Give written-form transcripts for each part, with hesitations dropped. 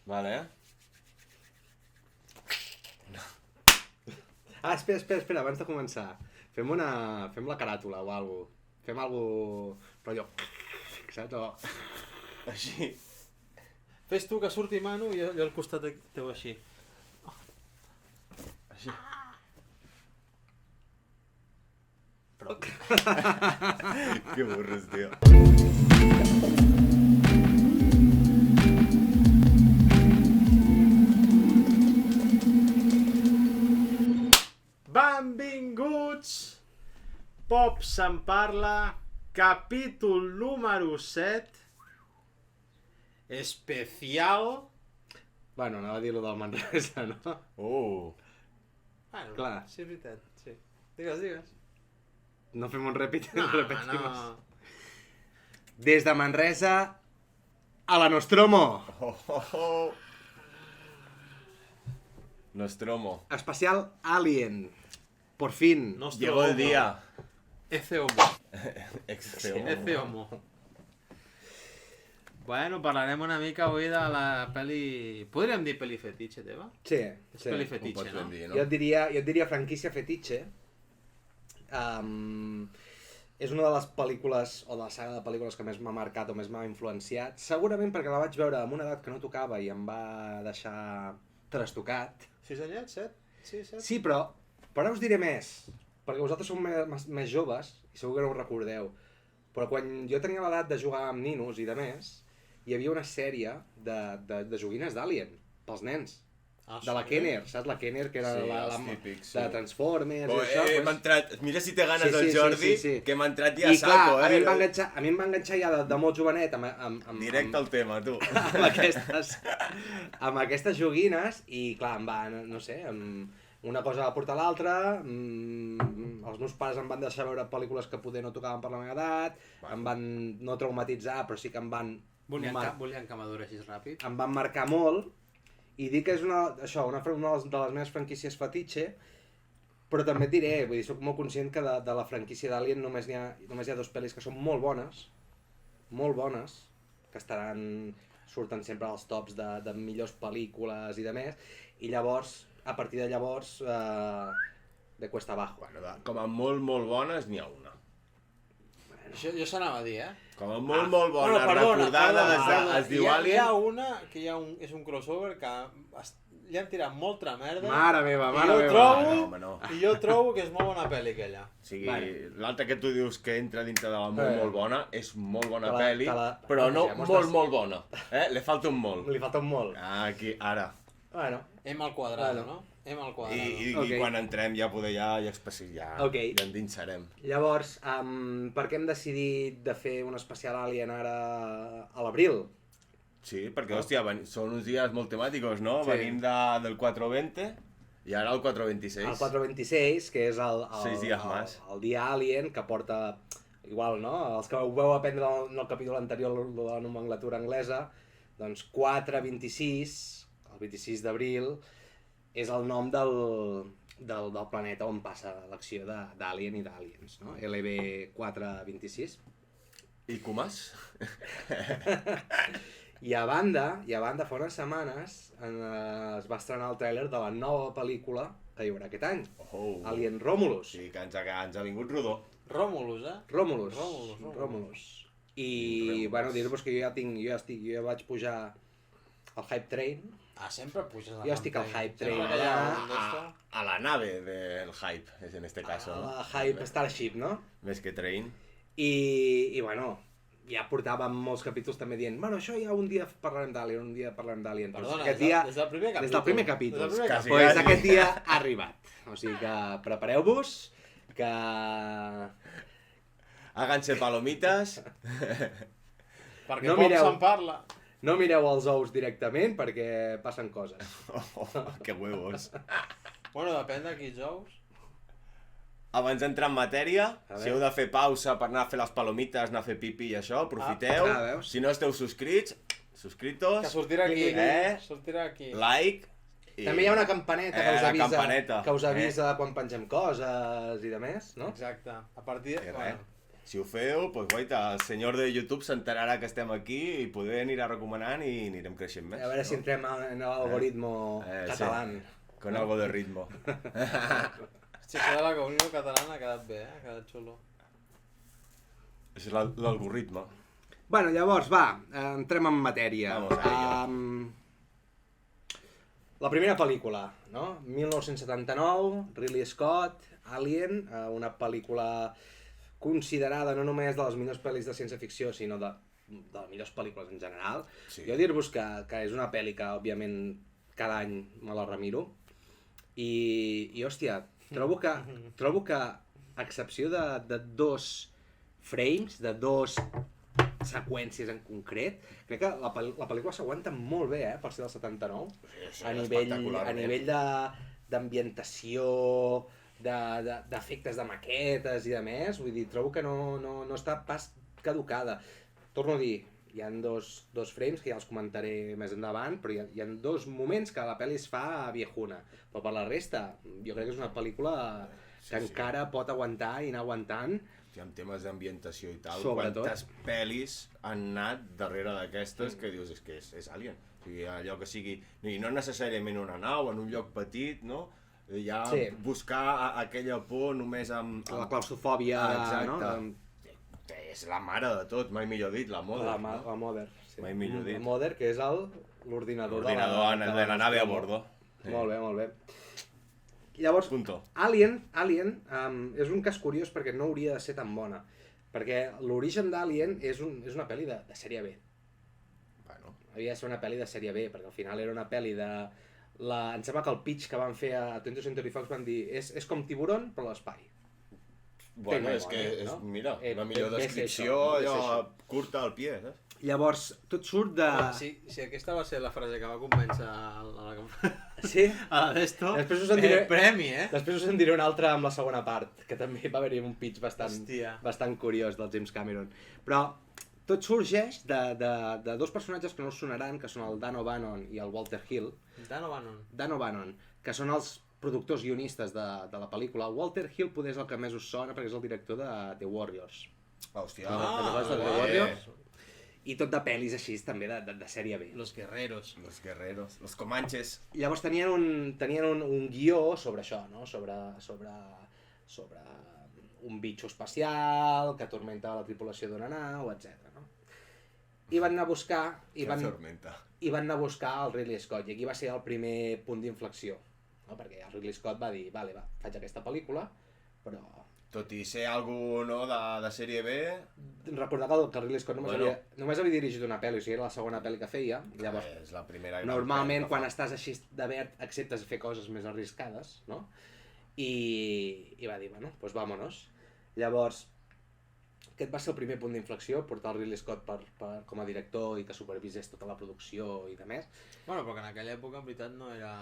Vale. Espera, abans de començar. Fem la caràtula o alguna cosa. Fem alguna cosa... rotllo... saps? O... Així. Fes tu que surti Manu i jo al costat teu així. Així. Però... Que burros, tio. Benvinguts! Pop se'n parla, capítol número 7, especial... Bueno, anava a dir-lo del Manresa, no? Bueno, clar. Sí, és veritat, sí. Digues. No fem un No, repetim. no. Des de Manresa a la Nostromo. Nostromo. Especial Alien. Por fin. Llegó el día. Ece homo. Ex-homo. Ece homo. Bueno, parlarem una mica avui de la peli... Podríem dir peli fetitxe, teva? Sí, És sí. peli Ho fetitxe, pots no? ben dir, Jo no? et diria franquícia fetitxe. És una de les pel·lícules, o de la saga de pel·lícules que més m'ha marcat o més m'ha influenciat. Segurament perquè la vaig veure amb una edat que no tocava i em va deixar trastocat. 6 anyets, 7? Sí, 7? Sí, però ara us diré més, perquè vosaltres sou més joves i segur que no ho recordeu. Però quan jo tenia l'edat de jugar amb ninos i de més, hi havia una sèrie de joguines d'Alien, pels nens. Ah, De la sí? Kenner, saps? La Kenner, que era Sí, la els típics, de sí. Transformers Oh, i això. m'ha entrat... Mira si té ganes Sí, el sí, Jordi, sí. que m'ha entrat ja a I clar, saco, a mi em va enganxar ja de molt jovenet Directe al tema, tu. amb aquestes joguines i clar, em va, no sé, una cosa va portar l'altra, els meus pares em van deixar veure pel·lícules que poder no tocaven per la meva edat, em van no traumatitzar, però sí que em van... Volien que madureixis ràpid? Em van marcar molt, i dic que és una de les meves franquícies fetitxe, però també et diré, vull dir, soc molt conscient que de la franquícia d'Alien només hi ha dos pel·lis que són molt bones, que surten sempre als tops de millors pel·lícules i de més, i llavors, a partir de llavors, de cuesta abajo. Bueno, com a molt bones n'hi ha una. Jo s'anava a dir, Com a molt bona, recordada, es diu Hi Alien. ha una que és un crossover que li han tirat molta merda. Mare meva. Home, no. I jo trobo que és molt bona pel·li aquella. O sigui, Vale. l'altra que tu dius que entra dintre de la molt bona, és molt bona pel·li, te la- però no ja m'ho estàs- molt bona. Li falta un molt. Li falta un molt. Ah, aquí, ara. Bueno, M al quadrado, Bueno. no? M al quadrado. I Ok. quan entrem ja poder ja Ok. endinsarem. llavors, per què hem decidit de fer un especial Alien ara a l'abril? Sí, perquè, hòstia, són uns dies molt temàticos, no? Sí. Venim del 420 i ara el 426. El 426, que és 6 dies més. el dia Alien, que porta, igual, no? Els que ho veu aprendre en el capítol anterior de la nomenclatura anglesa, doncs 426, el 26 d'abril, és el nom del planeta on passa l'acció d'Alien i d'Aliens, no? LB426. I Comas? I a banda, fa unes setmanes es va estrenar el tràiler de la nova pel·lícula que hi haurà aquest any, Alien Romulus. Sí, que ens ha vingut rodó. Ròmulus, eh? Romulus. I, bueno, dir-vos que jo ja vaig pujar al Hype Train. Ah, sempre puges a Jo estic al Hype Train. Sempre que hi ha un d'esto. A la nave del hype, és en este caso, ¿no? A Hype Starship, no? Més que train. I bueno, ja portàvem molts capítols també dient, bueno, això ja un dia parlarem d'Alien, Perdona, aquest dia, des del primer capítol. des del primer capítol, Des del primer Quasi, pues quasi. aquest dia ha arribat, o sigui que prepareu-vos, que... Háganse palomitas. Perquè No poc mireu. se'n parla. No mireu els ous directament perquè passen coses. Que huevos. Bueno, depèn de quins ous. Abans d'entrar en matèria, A si veure. heu de fer pausa per anar a fer les palomites, anar a fer pipi i això, aprofiteu. veus? Si no esteu subscrits, Que subscritos, sortirà aquí. Sortirà aquí. like... I... També hi ha una campaneta la campaneta. que us avisa quan pengem coses i de més, no? Exacte. A partir... I res. Bueno, Si ho feu, doncs guaita, el senyor de YouTube s'enterarà que estem aquí i poder anirà recomanant i anirem creixent més. A veure si entrem en l'algoritmo català. Sí. Con algo de ritmo. Hòstia, això de l'algoritmo catalana ha quedat bé, ha quedat xulo. És l'algoritme. Bueno, llavors, va, entrem en matèria. Vamos a La primera pel·lícula, no? 1979, Ridley Scott, Alien, una pel·lícula considerada no només de les millors pel·lis de ciència-ficció, sinó de les millors pel·lícules en general. Sí. Jo dir-vos que és una pel·li que, òbviament, cada any me la remiro. I hòstia, trobo que a excepció de dos frames, de dos seqüències en concret, crec que la pel·lícula s'aguanta molt bé, per ser del 79, Sí, a nivell d'ambientació, d'efectes de maquetes i de més, vull dir, trobo que no està pas caducada. Torno a dir, hi ha dos frames que ja els comentaré més endavant, però hi ha dos moments que la pel·li es fa viejuna, però per la resta jo crec que és una pel·lícula que encara pot aguantar i anar aguantant. Amb temes d'ambientació i tal, Sobretot. quantes pel·lis han anat darrere d'aquestes que dius que és Alien. O sigui, allò que sigui, i no necessàriament una nau, en un lloc petit, no? Ja Sí. buscar aquella por només amb... La claustrofòbia, exacte. no? És la mare de tot, mai millor dit, la Mother. La Mother, sí. Mai millor dit. La Mother, que és l'ordinador de la nave a bordo. Molt bé, molt bé. Llavors, Punto. Alien és un cas curiós perquè no hauria de ser tan bona. Perquè l'origen d'Alien és una pel·li de sèrie B. Bueno, Havia de ser una pel·li de sèrie B, perquè al final era una pel·li de... Em sembla que el pitch que van fer a 20th Century Fox van dir és com Tiburón, però a l'espai. bueno Té és que, memòria, no? mira, la millor ve ser descripció, això, ve ser allò curta al pie, saps? Llavors, tot surt de... Si aquesta va ser la frase que va convèncer Sí? a la d'esto, Després us en diré- premi, Després us en diré una altra amb la segona part, que també va haver-hi un pitch Hòstia. bastant curiós del James Cameron. Però tot sorgeix de dos personatges que no us sonaran, que són el Dan O'Bannon i el Walter Hill. Dan O'Bannon. Dan O'Bannon, que són els productors guionistes de la pel·lícula. El Walter Hill poder és el que més us sona perquè és el director de The Warriors. Hòstia, de The Warriors? I tot de pel·lis així, també de sèrie B. Los Guerreros. Los guerreros, los comanches. Llavors tenien un guió sobre això, no? Sobre un bitxo espacial que atormenta la tripulació d'una nau, etc. No? I van anar a buscar Tormenta. van anar a buscar el Ridley Scott, i aquí va ser el primer punt d'inflexió, no? Perquè el Ridley Scott va dir, vale, faig aquesta pel·lícula, però Tot i ser algú, no, de sèrie B... recordar que el Ridley Scott només havia dirigit una pel·li, o sigui, era la segona pel·li que feia. Llavors, És la primera... normalment, quan estàs així de verd, acceptes fer coses més arriscades, no? I va dir, bueno, doncs vámonos. Llavors, aquest va ser el primer punt d'inflexió, portar el Ridley Scott com a director i que supervisés tota la producció i de més. Bueno, però que en aquella època, en veritat, no era...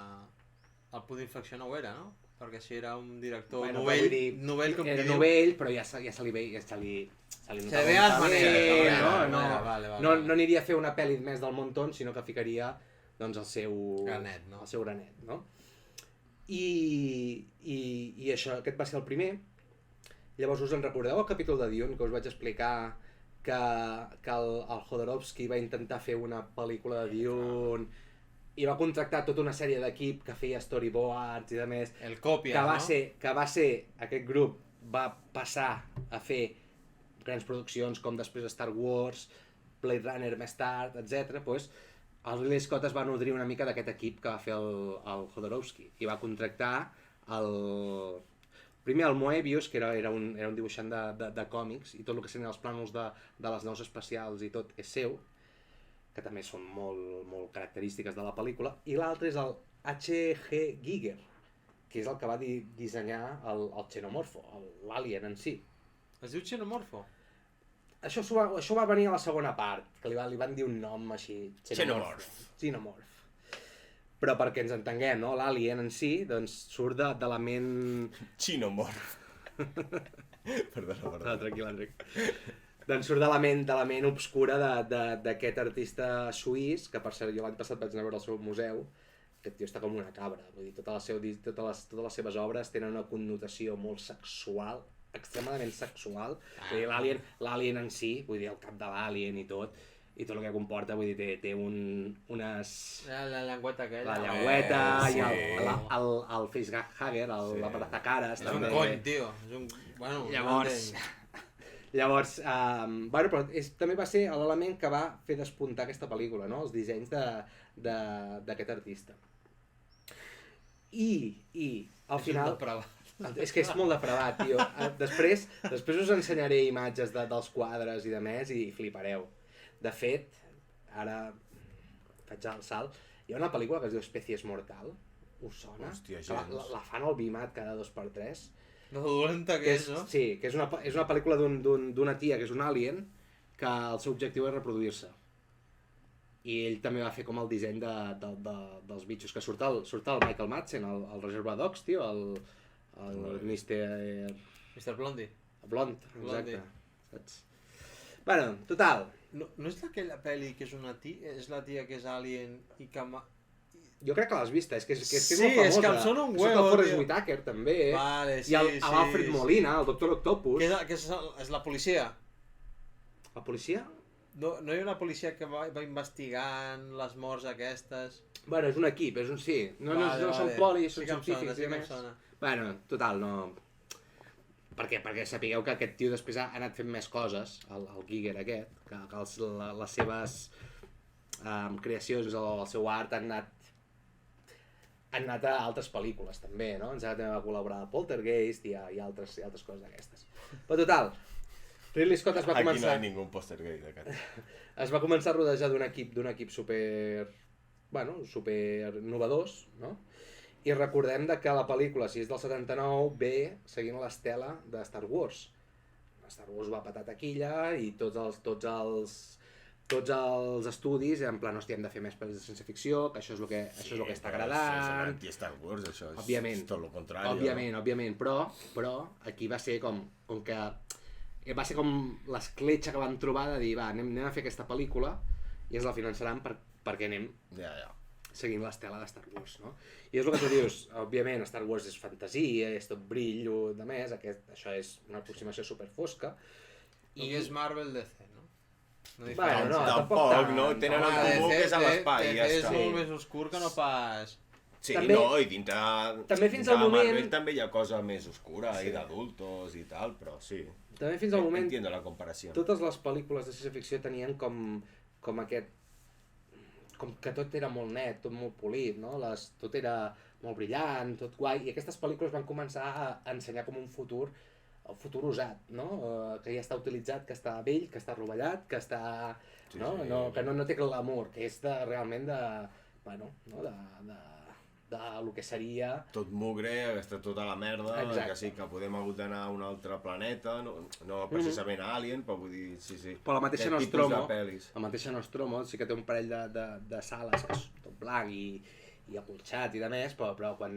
El punt d'inflexió no ho era, no? Perquè si era un director novell com era que diu... novell, però ja se li veia, se li Se veia les maneres, no? No aniria a fer una pel·li més del muntó, sinó que ficaria doncs, el seu granet, no? El seu granet, no? I això, aquest va ser el primer. Llavors us en recordeu el capítol de Dune, que us vaig explicar que el Jodorowsky va intentar fer una pel·lícula de Dune i va contractar tota una sèrie d'equip que feia storyboards i de més, El còpia, que va ser aquest grup va passar a fer grans produccions com després Star Wars, Blade Runner més tard, etc. Pues, el Ridley Scott es va nodrir una mica d'aquest equip que va fer el Jodorowsky i va contractar primer el Moebius, que era un dibuixant de còmics, i tot el que serien els plànols de les naus espacials i tot és seu, que també són molt característiques de la pel·lícula, i l'altre és el H.G. Giger, que és el que va dissenyar el Xenomorfo, l'Alien en si. Es diu Xenomorfo? Això va venir a la segona part, que li van dir un nom així, Xenomorf. Però perquè ens entenguem, no? L'Alien en si doncs, surt de la ment... Xenomorf. Perdona. No, tranquil, Enric. Doncs surt de la ment obscura d'aquest artista suís, que per cert jo l'any passat vaig anar a veure al seu museu. Aquest tio està com una cabra, vull dir, totes les seves obres tenen una connotació molt sexual, extremadament sexual. Vull dir, l'alien en si, vull dir, el cap de l'alien i tot el que comporta, vull dir, té unes... La llengüeta aquella. La llengüeta i el facehugger, l'abrazacares, també. És un cony, tio. És un... Bueno, Llavors, bueno, però també va ser l'element que va fer despuntar aquesta pel·lícula, no? Els dissenys d'aquest artista. I al final... És que és molt depravat, tio. Després us ensenyaré imatges dels quadres i de més i flipareu. De fet, ara faig el salt, hi ha una pel·lícula que es diu Especies Mortal, us sona? Hòstia, la fan al Vimat cada 2x3. No dolenta que és, no? Sí, que és una pel·lícula d'una tia que és un alien que el seu objectiu és reproduir-se. I ell també va fer com el disseny dels bitxos, que surt el Michael Madsen, el Reservoir Dogs, tio, el Mr. Blondie. Blond, exacte. Saps? Bueno, total. No és aquella pel·li que és una tia, és la tia que és alien i que... Jo crec que l'has vista, és que és molt famosa. Sí, és que em sona un huevo, tio. El Forrest Whitaker, també. Vale, sí, i l'Alfred Molina, el Doctor Octopus. Que és la policia. La policia? No hi ha una policia que va investigant les morts aquestes... Bueno, és un equip, sí. No són polis, són científics i més. Bueno, total, no... Perquè sapigueu que aquest tio després ha anat fent més coses, el Giger aquest, que les seves creacions, el seu art han anat a altres pel·lícules també, no? També va col·laborar a Poltergeist i altres coses d'aquestes. Però total, Ridley Scott es va començar... Aquí no hi ha ningú Poltergeist aquest. Es va començar a rodejar d'un equip super... Bueno, super innovadors, no? I recordem que la pel·lícula, si és del 79, ve seguint l'estela de Star Wars. Star Wars va patar taquilla i tots els estudis en plan, hòstia, hem de fer més pel·lis de ciència-ficció, que això és el que està agradant. És anti-Star Wars, això és òbviament, tot el contrari. Òbviament, però aquí va ser com que va ser com l'escletxa que van trobar de dir, va, anem a fer aquesta pel·lícula i ens la finançaran perquè anem seguint l'estela de Star Wars, no? I és el que tu dius, òbviament Star Wars és fantasia, és tot brillo, de més, això és una aproximació superfosca. I és Marvel DC, no? Bueno, no, tampoc, no? Tenen en comú que és a l'espai, ja està. És molt més oscur que no pas... Sí, també, no, i dintre fins al moment... Marvel també hi ha cosa més oscura i d'adultos i tal, però sí. També fins al moment... Entiendo la comparació. Totes les pel·lícules de ciència-ficció tenien com aquest... com que tot era molt net, tot molt polit, no? Tot era molt brillant, tot guai, i aquestes pel·lícules van començar a ensenyar com un futur, el futur usat, no? Que ja està utilitzat, que està vell, que està rovellat, que està... que no té l'amor, que és realment de lo que seria... Tot mugre, està tota la merda, que sí, que podem hagut d'anar a un altre planeta, no precisament a Alien, però vull dir, sí. Però la mateixa Nostromo, sí que té un parell de sales que és tot blanc i acolxat i de més, però quan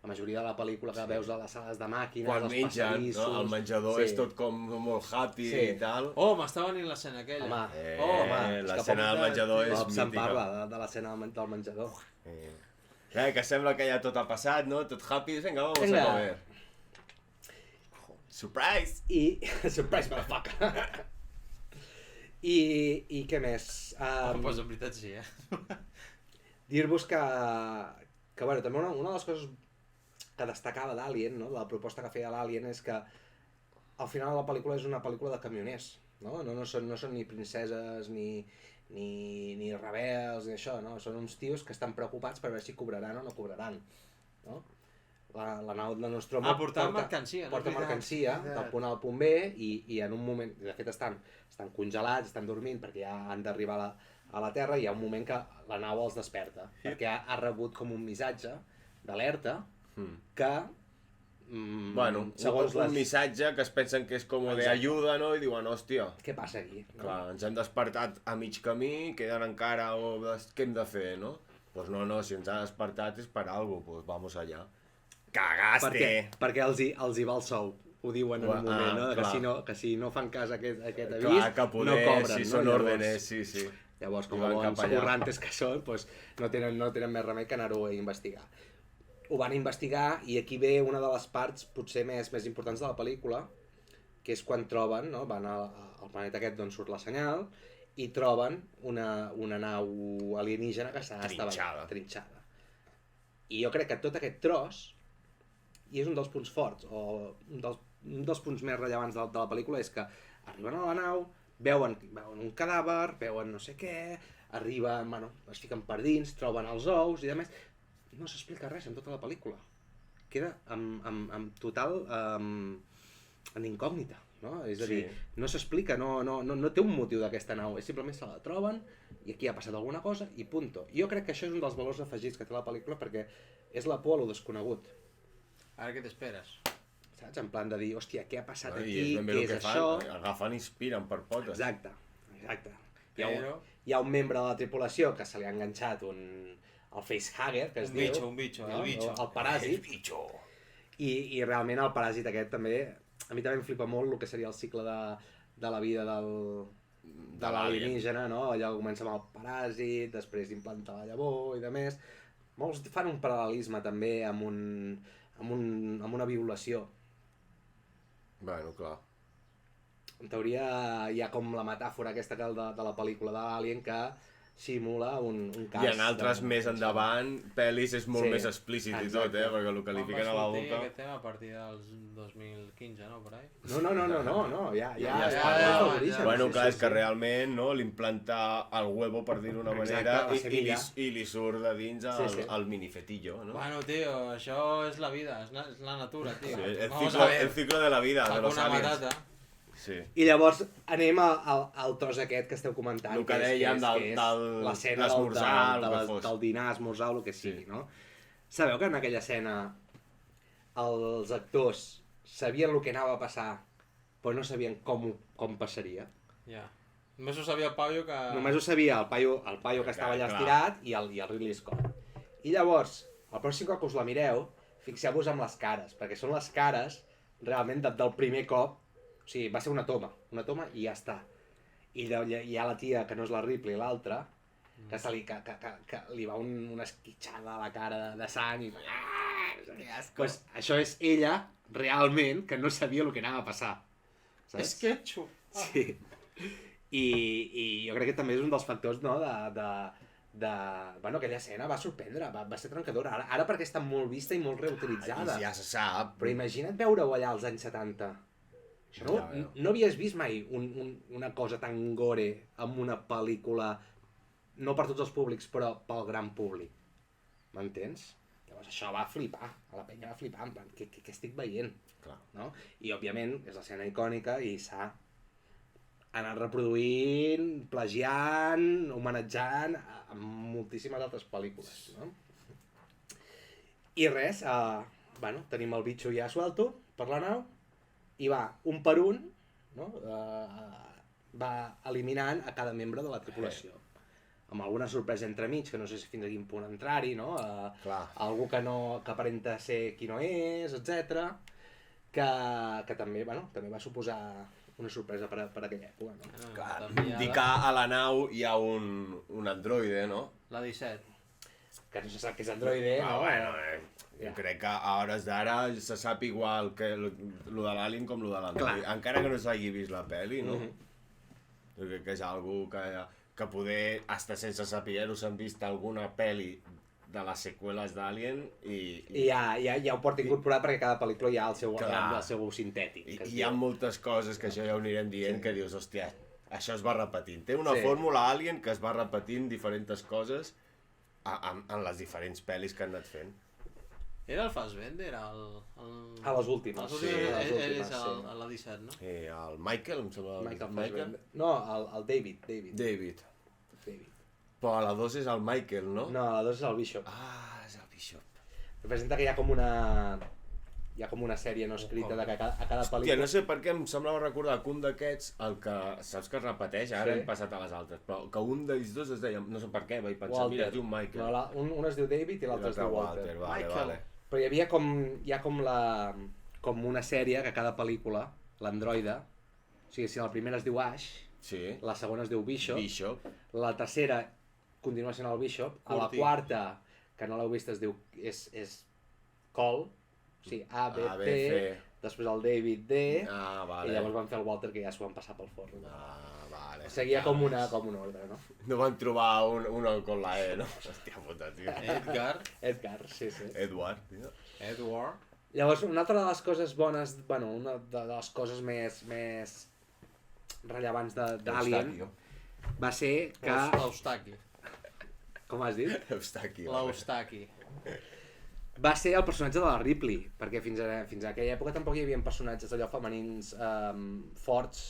la majoria de la pel·lícula que veus a les sales de màquines, quan mengen, el menjador és tot com molt happy i tal. Oh, m'està venint l'escena aquella. L'escena del menjador és mítica. Se'n parla de l'escena del menjador. Que sembla que ja tot ha passat, no? Tot happy, vinga, vamos a comer. Surprise! Surprise, motherfucker! I què més? Pues en veritat sí, Dir-vos que bueno, també una de les coses que destacava d'Alien, no? La proposta que feia l'Alien és que al final la pel·lícula és una pel·lícula de camioners, no? No són ni princeses ni rebels ni això, no? Són uns tios que estan preocupats per veure si cobraran o no cobraran, no? La nau de Nostromo porta mercancia del punt A al punt B i en un moment, de fet estan congelats, estan dormint perquè ja han d'arribar a la Terra i hi ha un moment que la nau els desperta perquè ha rebut com un missatge d'alerta que segons un missatge que es pensen que és com d'ajuda, no? I diuen, hòstia, què passa aquí? Clar, ens hem despertat a mig camí, queden encara, què hem de fer, no? Doncs no, si ens ha despertat és per alguna cosa, doncs vamos allà. Cagaste! Perquè els hi va el sou, ho diuen en un moment, no? Que si no fan cas a aquest avís, no cobren. Si són òrdenes, sí. Llavors, com a bons currantes que són, no tenen més remei que anar-ho a investigar. Ho van investigar i aquí ve una de les parts potser més importants de la pel·lícula, que és quan troben, no? Van al planeta aquest d'on surt la senyal, i troben una nau alienígena que estava trinxada. I jo crec que tot aquest tros, i és un dels punts forts, o un dels punts més rellevants de la pel·lícula, és que arriben a la nau, veuen un cadàver, veuen no sé què, arriben, bueno, es fiquen per dins, troben els ous i demés. No s'explica res en tota la pel·lícula. Queda amb total en incògnita, no? És a dir, no s'explica, no té un motiu d'aquesta nau, és simplement se la troben i aquí ha passat alguna cosa i punto. Jo crec que això és un dels valors afegits que té la pel·lícula perquè és la por a lo desconegut. Ara què t'esperes? Saps? En plan de dir, hòstia, què ha passat aquí, què és això? Agafen i inspiren per potes. Exacte. Hi ha un membre de la tripulació que se li ha enganxat el facehugger, que es diu. Un bitxo, el bitxo. El paràsit. I realment el paràsit aquest també, a mi també em flipa molt el que seria el cicle de la vida de l'alienígena, no? Allò comença amb el paràsit, després implanta la llavor i demés. Molts fan un paral·lelisme també amb una violació. Bueno, clar. En teoria hi ha com la metàfora aquesta de la pel·lícula de l'Alien que simula un cas... I en altres més endavant, pel·lis és molt més explícit i tot, perquè el que li fiquen a la boca... Quan va sortir aquest tema a partir dels 2015, no? Per ahí? No, ja es parla. Bueno, clar, és que realment l'implantar el huevo, per dir-ho d'una manera, i li surt de dins el minifetillo, no? Bueno, tio, això és la vida, és la natura, tio. El ciclo de la vida, de los aliens. Sí. I llavors anem al tros aquest que esteu comentant, el que dèiem l'escena del dinar, esmorzar o el que sigui, no? Sabeu que en aquella escena els actors sabien el que anava a passar, però no sabien com passaria? Ja. Només ho sabia el paio que... Només ho sabia el paio que estava allà estirat i el Ridley Scott. I llavors, el pròxim cop que us la mireu, fixeu-vos amb les cares, perquè són les cares realment del primer cop. O sigui, va ser una toma i ja està. I hi ha la tia, que no és la Ripley, l'altra, que li va una esquitxada a la cara de sang i... Pues això és ella, realment, que no sabia el que anava a passar. Saps? És ketchup. Sí. I jo crec que també és un dels factors, no?, bueno, aquella escena va sorprendre, va ser trencadora. Ara perquè està molt vista i molt reutilitzada. Ja se sap. Però imagina't veure-ho allà als anys 70. No havies vist mai una cosa tan gore amb una pel·lícula, no per tots els públics, però pel gran públic. M'entens? Llavors això va flipar, a la penya va flipar, en plan, què estic veient? Clar. No? I òbviament és l'escena icònica i s'ha anat reproduint, plagiant, homenatjant a moltíssimes altres pel·lícules. No? I res, tenim el bitxo ja suelto per la nau, i va, un per un, no? Va eliminant a cada membre de la tripulació. Amb alguna sorpresa entremig, que no sé si fins a quin punt entrar-hi, no? Algú que aparenta ser qui no és, etc. Que també va suposar una sorpresa per aquella època, no? Clar, dir que a la nau hi ha un androide, no? La 17. Que no se sap que és androide, no? Jo crec que a hores d'ara se sap igual que lo de l'Alien com lo de l'androide. Encara que no s'hagi vist la pel·li, no? Jo crec que és algú que poder, hasta sense saber-ho, s'han vist alguna pel·li de les seqüeles d'Alien i ja ho porta incorporat perquè cada pel·lícula hi ha el seu sintètic. Hi ha moltes coses que això ja ho anirem dient que dius, hòstia, això es va repetint. Té una fórmula Alien que es va repetint diferents coses en les diferents pel·lis que han anat fent. Era el Fassbender? A les últimes. Ell és la 17, no? El Michael, em sembla. Michael? No, el David. Però a la 2 és el Michael, no? No, a la 2 és el Bishop. És el Bishop. Representa que hi ha com una sèrie no escrita de que a cada pel·lícula... Hòstia, no sé per què em semblava recordar que un d'aquests, el que saps que es repeteix, ara hem passat a les altres, però que un d'ells dos es deia, no sé per què, vaig pensar, mira, es diu Michael. No, un es diu David i l'altre es diu Walter. Vale. Però hi havia com una sèrie que cada pel·lícula, l'androide, o sigui, si la primera es diu Ash, la segona es diu Bishop, la tercera continua sent el Bishop, a la quarta, que no l'heu vist, es diu és Cole, o sigui, A, B, C, després el David D, vale. i llavors van fer el Walter, que ja s'ho van passar pel forn. Vale. Seguia com un ordre, no? No van trobar un con la E, no? Hòstia puta, tio. Edgar, sí. Edward, tio. Edward. Llavors, una altra de les coses bones, bueno, una de les coses més rellevants d'Alien va ser que... L'Eustaqui. Com has dit? L'Eustaqui. Va ser el personatge de la Ripley, perquè fins a aquella època tampoc hi havia personatges allò femenins forts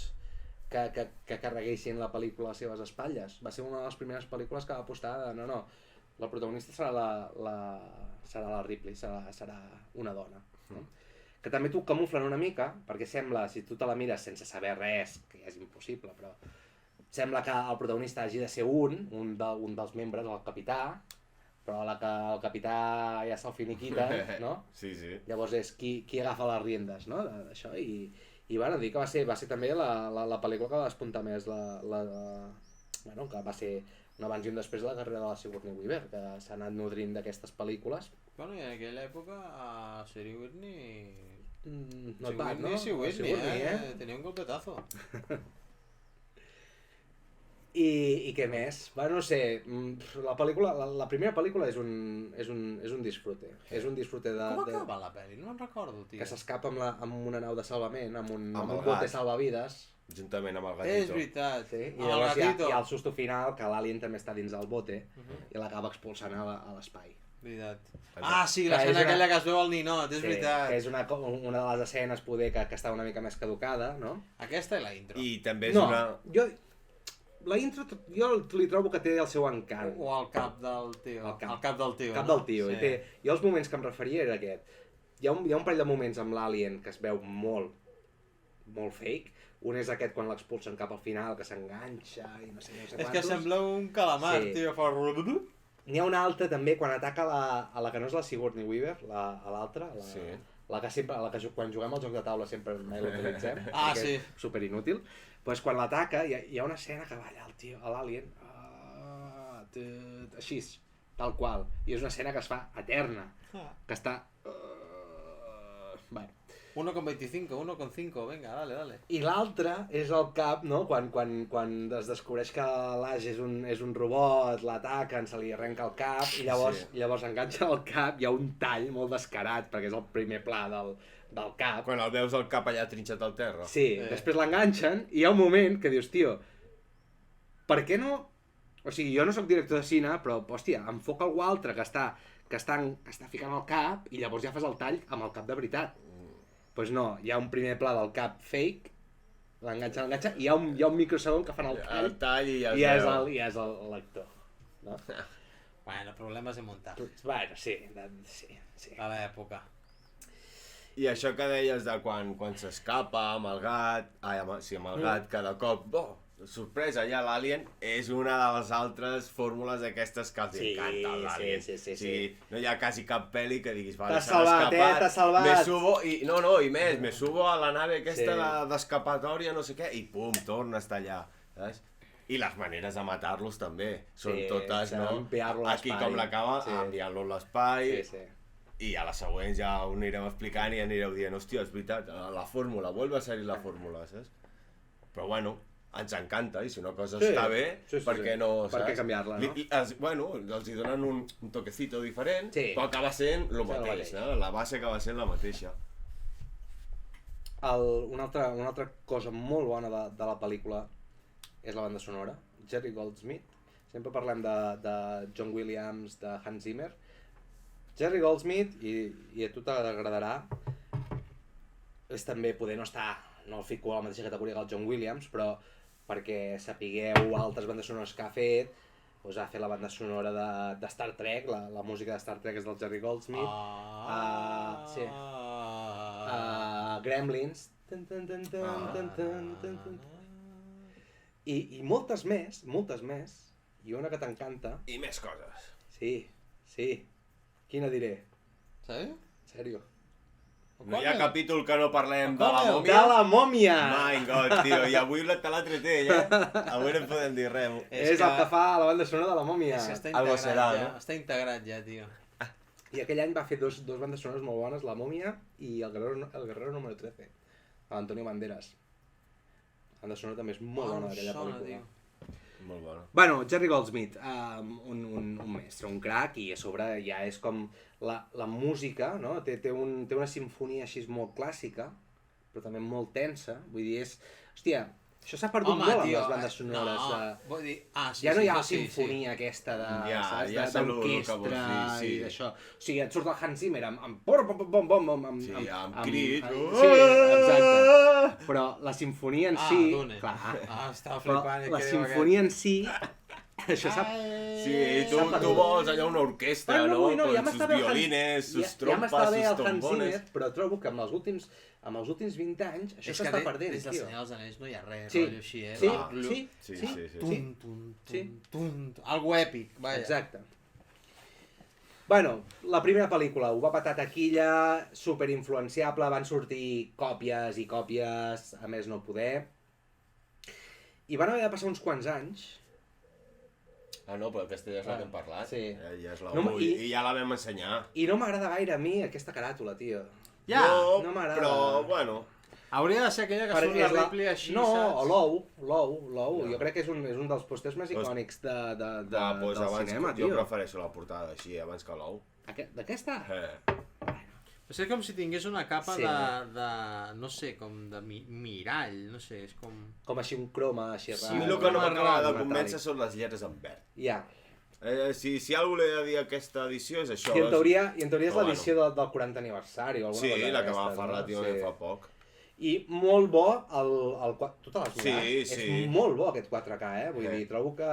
que carreguessin la pel·lícula a les seves espatlles. Va ser una de les primeres pel·lícules que va apostar de no, la protagonista serà la Ripley, serà una dona. No? Que també t'ho camuflen una mica, perquè sembla, si tu te la mires sense saber res, que ja és impossible, però sembla que el protagonista hagi de ser un dels membres, el capità, però a la que el capità ja se'l finiquita, no? Sí. Llavors és qui agafa les riendes, no? D'això, i bueno, dir que va ser també la pel·lícula que va despuntar més bueno, que va ser un abans i un després de la carrera de la Sigourney Weaver, que s'ha anat nodrint d'aquestes pel·lícules. Bueno, i en aquella època a Sigourney... No tant, no? Sigourney, tenia un golpetazo. I què més? Bueno, no sé, la primera pel·lícula és un disfrute. És un disfrute de... Com acaba la pel·li? No me'n recordo, tio. Que s'escapa amb una nau de salvament, amb un el bote salvavides. Juntament amb el gatito. És veritat. Sí, i llavors hi ha el susto final, que l'Alien també està dins del bote i l'acaba expulsant a l'espai. Veritat. Sí, l'escena aquella que es veu al ninot, és veritat. Que és una de les escenes poder que està una mica més caducada, no? Aquesta i la intro. I també és una... La intro jo li trobo que té el seu encant. O el cap del tio. El cap del tio. Cap del tio. Sí. Jo els moments que em referia era aquest. Hi ha un parell de moments amb l'Alien que es veu molt fake. Un és aquest quan l'expulsen cap al final, que s'enganxa i no sé quantos. És que sembla un calamar, tio. N'hi ha un altre també quan ataca a la que no és la Sigourney Weaver, a l'altra, la que quan juguem al joc de taula sempre mai l'utilitzem, sí. Superinútil. Pues quan l'ataca hi ha una escena que balla el tio, l'Alien, així, tal qual. I és una escena que es fa eterna, que està... Bueno. 1,25, 1,5, venga, dale. I l'altre és el cap, no? Quan es descobreix que l'Ash és un robot, l'ataquen, se li arrenca el cap i llavors enganxa el cap, hi ha un tall molt descarat perquè és el primer pla del cap. Quan el veus el cap allà trinxat al terra. Sí, després l'enganxen i hi ha un moment que dius, tio, per què no... O sigui, jo no sóc director de cine, però, hòstia, enfoca algú altre que està ficant el cap i llavors ja fas el tall amb el cap de veritat. Doncs no, hi ha un primer pla del cap fake, l'enganxa, i hi ha un microsegon que fan el tall i ja és el lector. No? Bueno, problemes de muntar. Bueno, sí. A l'època. I això que deies de quan s'escapa amb el gat, amb el gat cada cop, sorpresa, ja l'Alien és una de les altres fórmules d'aquestes que els encanta l'Alien. Sí. No hi ha quasi cap pel·li que diguis, vale, t'has salvat, t'has salvat. Me subo, me subo a la nave aquesta d'escapatòria, no sé què, i pum, torna a estar allà, saps? I les maneres de matar-los també, són totes, no? Aquí com l'acaba, enviant-lo a l'espai, i a les següents ja ho anirem explicant i anireu dient, hòstia, és veritat, la fórmula, vuelve a salir la fórmula, saps? Però bueno, ens encanta, i si una cosa està bé, per què no, saps? Per què canviar-la, no? Bueno, els hi donen un toquecito diferent, però acaba sent el mateix, no? La base acaba sent la mateixa. Una altra cosa molt bona de la pel·lícula és la banda sonora. Jerry Goldsmith, sempre parlem de John Williams, de Hans Zimmer. Jerry Goldsmith, i a tu t'agradarà, és també poder no el fico a la mateixa categoria que el John Williams, però perquè sapigueu altres bandes sonores que ha fet, doncs ha fet la banda sonora de Star Trek, la música de Star Trek és del Jerry Goldsmith, Gremlins, i moltes més, i una que t'encanta. I més coses. Sí. Quina diré? Sí? Sèrio. No hi ha capítol que no parlem de la mòmia? De la mòmia! My God, tio, i avui te l'ha tret ell, Avui no en podem dir res. És el que fa la banda sonora de la mòmia. És que està integrat ja, tio. I aquell any va fer dos bandes sonores molt bones, La Mòmia i El Guerrero número 13, a l'Antonio Banderas. La banda sonora també és molt bona d'aquella pel·lícula. Molt bona. Bueno, Jerry Goldsmith, un mestre, un crac, i a sobre ja és com la música, no? Té una simfonia així molt clàssica, però també molt tensa, vull dir, hòstia, això s'ha perdut molt amb les bandes sonores. Vull dir, ja no hi ha la simfonia aquesta d'orquestra i d'això. O sigui, et surt el Hans Zimmer amb crit. Sí, exacte. Però la sinfonia en si... Clar, estava flipant. La sinfonia en si... Això sap... Sí, tu vols allà una orquestra, no? Con sus violines, sus trompas, sus trombones. Ja m'estava bé el Hans Zimmer, però trobo que amb els últims 20 anys això s'està perdent, tio. És que des del Senyor dels Anells no hi ha res, rotllo així, Sí. Algo èpic, vaja. Exacte. Bueno, la primera pel·lícula ho va petar taquilla, superinfluenciable, van sortir còpies i còpies, a més no poder. I van haver de passar uns quants anys. Ah, no, però aquesta ja és la que hem parlat. Sí. Ja és la 1 i ja la vam ensenyar. I no m'agrada gaire a mi aquesta caràtula, tio. Ja, no m'agrada. Però, bueno... Hauria de ser aquella que surt la Ripley així, no, saps? o L'Ou. Jo crec que és un dels pòsters més icònics del cinema, tio. Jo prefereixo la portada així, abans que l'Ou. D'aquesta? És com si tingués una capa de no sé, com de mirall, no sé, és com... Com així un croma, així rar. Sí, el que no m'acaba de convèncer són les lletres en verd. Ja. Si algú li ha de dir aquesta edició és això. I en teoria és l'edició del 40 aniversari o alguna cosa. Sí, la que va fer relativament fa poc. I molt bo, tu te l'has mirat? Sí. És molt bo aquest 4K, vull dir, trobo que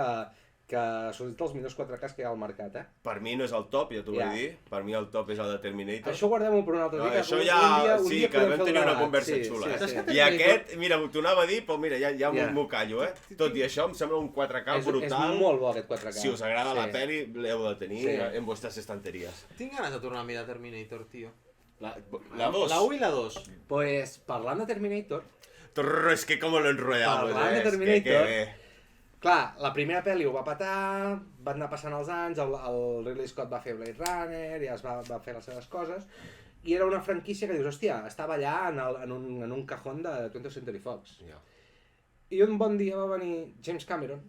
són dels millors 4Ks que hi ha al mercat, Per mi no és el top, ja t'ho vull dir. Per mi el top és el de Terminator. Això guardem-ho per un altre dia. Això ja, sí, que vam tenir una conversa xula. I aquest, mira, t'ho anava a dir, però mira, ja m'ho callo, Tot i això, em sembla un 4K brutal. És molt bo aquest 4K. Si us agrada la pel·li, l'heu de tenir en vostres estanteries. Tinc ganes de tornar a mirar Terminator, tio. La 2. La 1 i la 2. Pues, parlant de Terminator... És que com lo enrollamos, Parlant de Terminator... Clar, la primera pel·li ho va petar, van anar passant els anys, el Ridley Scott va fer Blade Runner, ja es va fer les seves coses, i era una franquícia que dius, hòstia, estava allà en un cajón de 20th Century Fox. I un bon dia va venir James Cameron.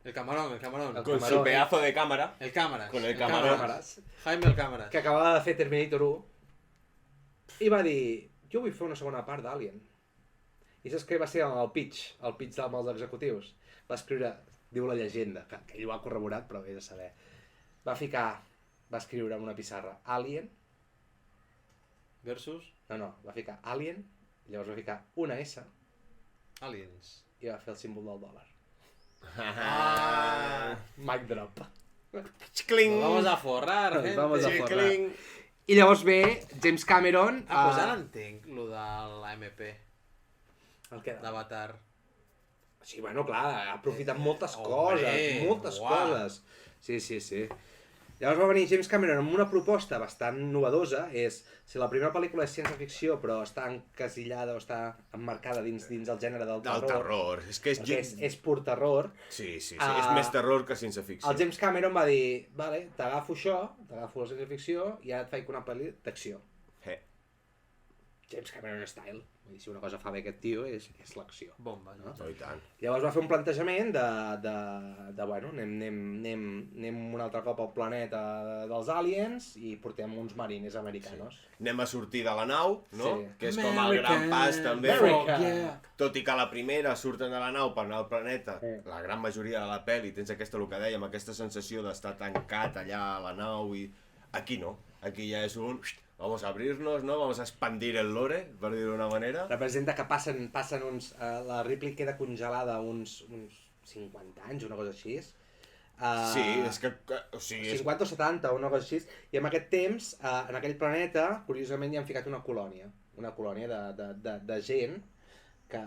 El camarón. Con su pedazo de cámara. El cámaras. Con el camarón. Jaime el cámaras. Que acabava de fer Terminator 1. I va dir, jo vull fer una segona part d'Alien. I saps què va ser el pitch amb els executius? Va escriure, diu la llegenda, que ell ho ha corroborat, però vés a saber. Va escriure en una pissarra Alien. Versus? No, va ficar Alien, i llavors va ficar una S. Aliens. I va fer el símbol del dòlar. Mic drop. Cling. Nos vamos a forrar, gente. Vamos a forrar. I llavors ve James Cameron... Pues ara entenc, lo de l'AMP. El què? D'Avatar. Sí, bueno, clar, ha aprofitat moltes coses. Sí. Llavors va venir James Cameron amb una proposta bastant novedosa, si la primera pel·lícula és ciència-ficció però està encasillada o està emmarcada dins el gènere del terror. Del terror, és que és pur terror. Sí, és més terror que ciència-ficció. El James Cameron va dir, vale, t'agafo això, t'agafo la ciència-ficció i ara et faig una pel·li d'acció. James Cameron style. Vull dir, si una cosa fa bé aquest tio és l'acció. Bomba, no? I tant. Llavors va fer un plantejament de bueno, anem un altre cop al planeta dels aliens i portem uns marines americanos. Anem a sortir de la nau, no? Sí. Que és com el gran pas també. Tot i que a la primera surten de la nau per anar al planeta, la gran majoria de la pel·li tens el que dèiem, aquesta sensació d'estar tancat allà a la nau i... Aquí no, aquí ja és un... Vamos a abrirnos, ¿no? Vamos a expandir el lore, per dir-ho d'una manera. Representa que passen uns... la Ripley queda congelada uns 50 anys, una cosa així. Sí, és que... O sigui, 50 o 70, una cosa així. I en aquest temps, en aquell planeta, curiosament, hi han ficat una colònia. Una colònia de gent que...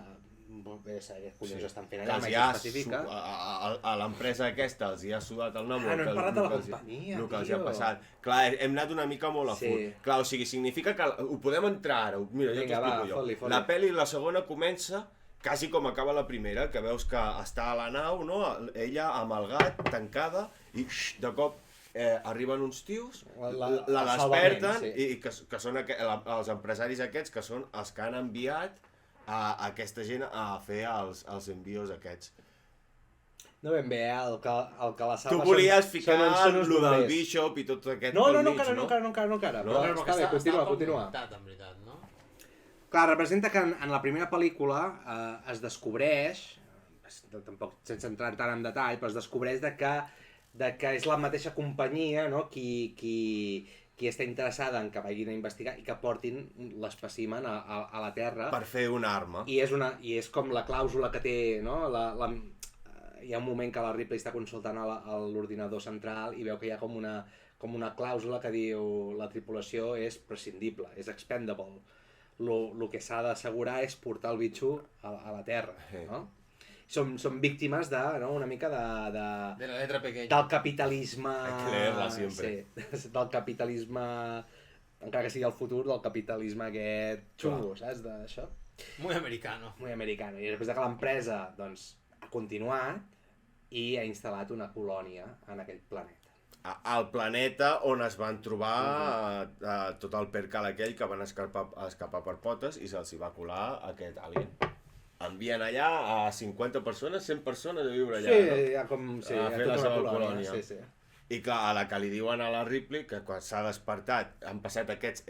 Bé, saber què collons estan fent allà, mai s'especifica. A l'empresa aquesta els hi ha sudat el nom. No hem parlat de la companyia, el que els hi ha passat. Clar, hem anat una mica molt a full. Clar, o sigui, significa que ho podem entrar ara. Mira, jo t'explico jo. La pel·li, la segona, comença quasi com acaba la primera, que veus que està a la nau, no? Ella amb el gat, tancada, i de cop arriben uns tios, la el desperten salvament, sí. i que són els empresaris aquests que són els que han enviat a aquesta gent a fer els envios aquests. No ben bé, el que la salva... Tu volies ficar són uns lo del bombers. Bishop i tot aquest No, pel no, mig, encara. No? Però està bé, continua. En veritat, no? Clar, representa que en la primera pel·lícula es descobreix, tampoc sense entrar tant en detall, però es descobreix de que és la mateixa companyia, no?, qui està interessada en que vagin a investigar i que portin l'espècimen a la Terra. Per fer una arma. I és com la clàusula que té, no?, hi ha un moment que la Ripley està consultant a l'ordinador central i veu que hi ha com una clàusula que diu la tripulació és prescindible, és expendable. El que s'ha d'assegurar és portar el bitxo a la Terra, no? Som víctimes de, no?, una mica de la letra pequeña. Del capitalisme... Hay que leerla siempre. Sí, del capitalisme, encara que sigui el futur, del capitalisme aquest xungo, saps, d'això? Muy americano. Muy americano. I després de que l'empresa, doncs, ha continuat i ha instal·lat una colònia en aquell planeta. Al planeta on es van trobar tot el percal aquell que van escapar per potes i se'ls va colar aquest alien. Envien allà a 50 persones, 100 persones a viure allà, sí, no? Hi ha com... Sí, a fer la tota seva una colònia. Sí. I clar, a la que li diuen a la Ripley, que quan s'ha despertat,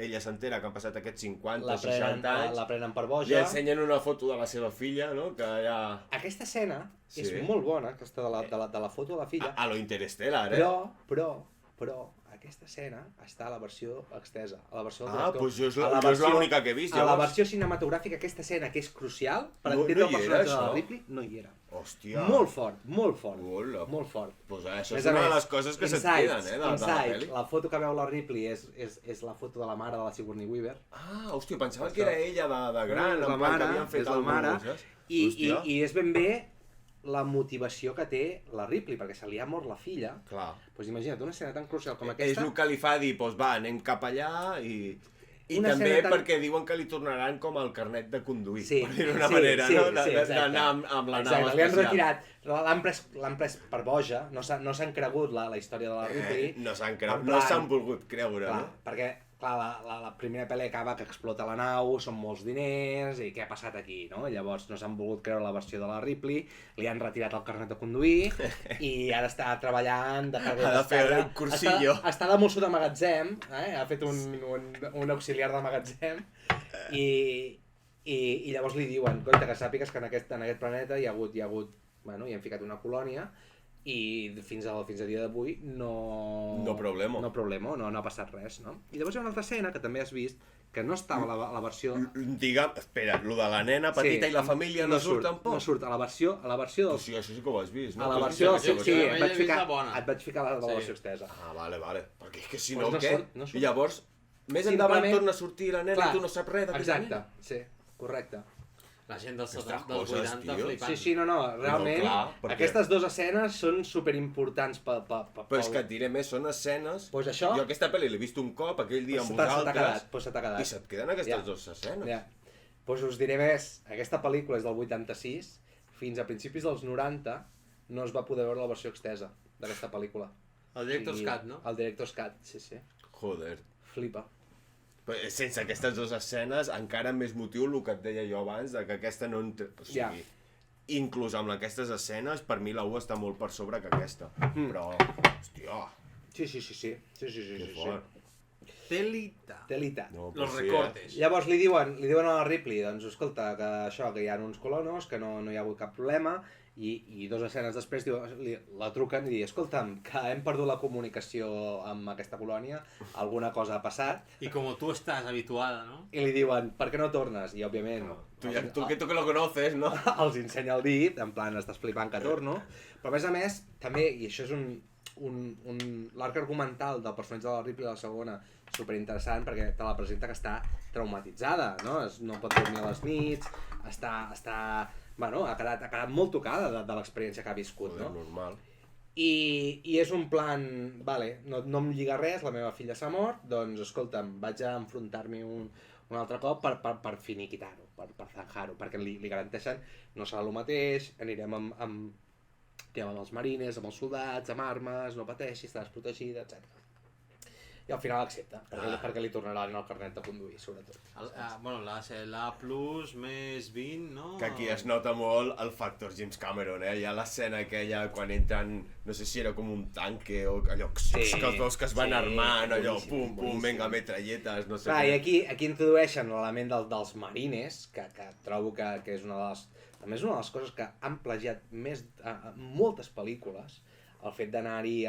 ella s'entera que han passat aquests 50 o 60 anys, la prenen per li boja. ensenyen una foto de la seva filla, no?, que ja... Aquesta escena és Sí. molt bona, aquesta de la foto de la filla, A lo Interstellar, però aquesta escena està a la versió extesa, a la versió del doncs jo és a la versió- l'única que he vist, A la llavors. versió cinematogràfica, aquesta escena, que és crucial per No entendre hi el personatge era, de la això? Ripley, no hi era. Hòstia. Molt fort, molt fort. Hola. Molt fort. Pues això Més és a una de més, les coses que se't Insights, queden, de la pel·li. la foto que veu la Ripley és la foto de la mare de la Sigourney Weaver. Ah, hòstia, pensava que era ella de gran, És la en plan que mare, havien fet és la alguna mare, cosa. i és ben bé la motivació que té la Ripley, perquè se li ha mort la filla. Clar. Doncs imagina't, una escena tan crucial com És aquesta... el que li fa dir, doncs va, anem cap allà i Una també escena tan- perquè diuen que li tornaran com el carnet de conduir, Sí, per dir-ho d'una sí, manera, sí, no? sí, exacte. D'anar amb la nau Exacte, li han espacial. retirat, l'han pres per boja, no s'han cregut la història de la Ripley. No s'han En no plan- s'han volgut creure, Clar, no? perquè clar, la primera pel·li acaba que explota la nau, són molts diners, i què ha passat aquí, no? Llavors no s'han volgut creure la versió de la Ripley, li han retirat el carnet de conduir, i ara està treballant de Ha de fer el cursillo. Està de mosso de magatzem, ha fet un auxiliar de magatzem, i llavors li diuen, compte, que sàpigues que en aquest planeta hi ha hagut, bueno, hi han ficat una colònia, i fins a dia d'avui no ha passat res, no? I llavors hi ha una altra escena que també has vist, que no estava a la versió... Digue'm, espera, lo de la nena petita i la família no surt tampoc? No surt, a la versió del... Sí, això sí que ho has vist, no? A la versió... Sí, jo et he vist la bona. vaig ficar la versió extesa. Ah, vale, perquè és que si Pues no, no què? surt, no surt. I llavors, més endavant Simplement- torna a sortir la nena Clar, i tu no saps res d'aquella nena. Exacte, sí, correcte. La gent dels Aquestes 70, dels coses, 80 tio. flipant. Sí, no, realment, clar, perquè- aquestes dues escenes són superimportants Però és que et diré més, són escenes... Pues això... Jo aquesta pel·li l'he vist un cop, aquell dia amb se t'ha vosaltres, quedat. i se't queden aquestes dues escenes. Ja. Pues us diré més, aquesta pel·lícula és del 86, fins a principis dels 90 no es va poder veure la versió extesa d'aquesta pel·lícula. El Director's Cut, no? El Director's Cut, sí. Joder. Flipa. Però sense aquestes dues escenes, encara amb més motiu el que et deia jo abans, de que aquesta no... O sigui, inclús amb aquestes escenes, per mi la 1 està molt per sobre que aquesta. Però, hòstia, Sí. que fort. Telita. No, Los pues sí, recortes. Llavors li diuen a la Ripley, doncs escolta, que hi ha uns colonos, que no hi ha hagut cap problema, i 2 escenes després la truquen i diuen, escolta'm, que hem perdut la comunicació amb aquesta colònia, alguna cosa ha passat, Y como tú estás habituada, ¿no? i li diuen, per què no tornes? I òbviament Tu que lo conoces, no? els ensenya el dit, en plan, estàs flipant que torno, però a més, també, i això és l'arc argumental del personatge de la Ripley a la segona, superinteressant, perquè te la presenta que està traumatitzada, no? No pot dormir a les nits, bueno, ha quedat molt tocada de l'experiència que ha viscut, no? Normal. I és un plan, vale, no em lliga res, la meva filla s'ha mort, doncs escolta'm, vaig a enfrontar-m'hi un altre cop per finiquitar-ho, per zanjar-ho, perquè li garanteixen no serà el mateix, anirem que amb els marines, amb els soldats, amb armes, no pateixi, estaràs protegida, etc. I al final accepta, perquè li tornaran el carnet de conduir, sobretot. Bueno, l'A plus més 20, no? Que aquí es nota molt el factor James Cameron, Hi ha l'escena aquella quan entren, no sé si era com un tanque o allò, que els veus que es van armant, allò, pum, pum, venga, metralletes, no sé Clar, què. i aquí introdueixen l'element dels marines, que trobo que és una de les... També és una de les coses que han plagiat moltes pel·lícules, el fet d'anar-hi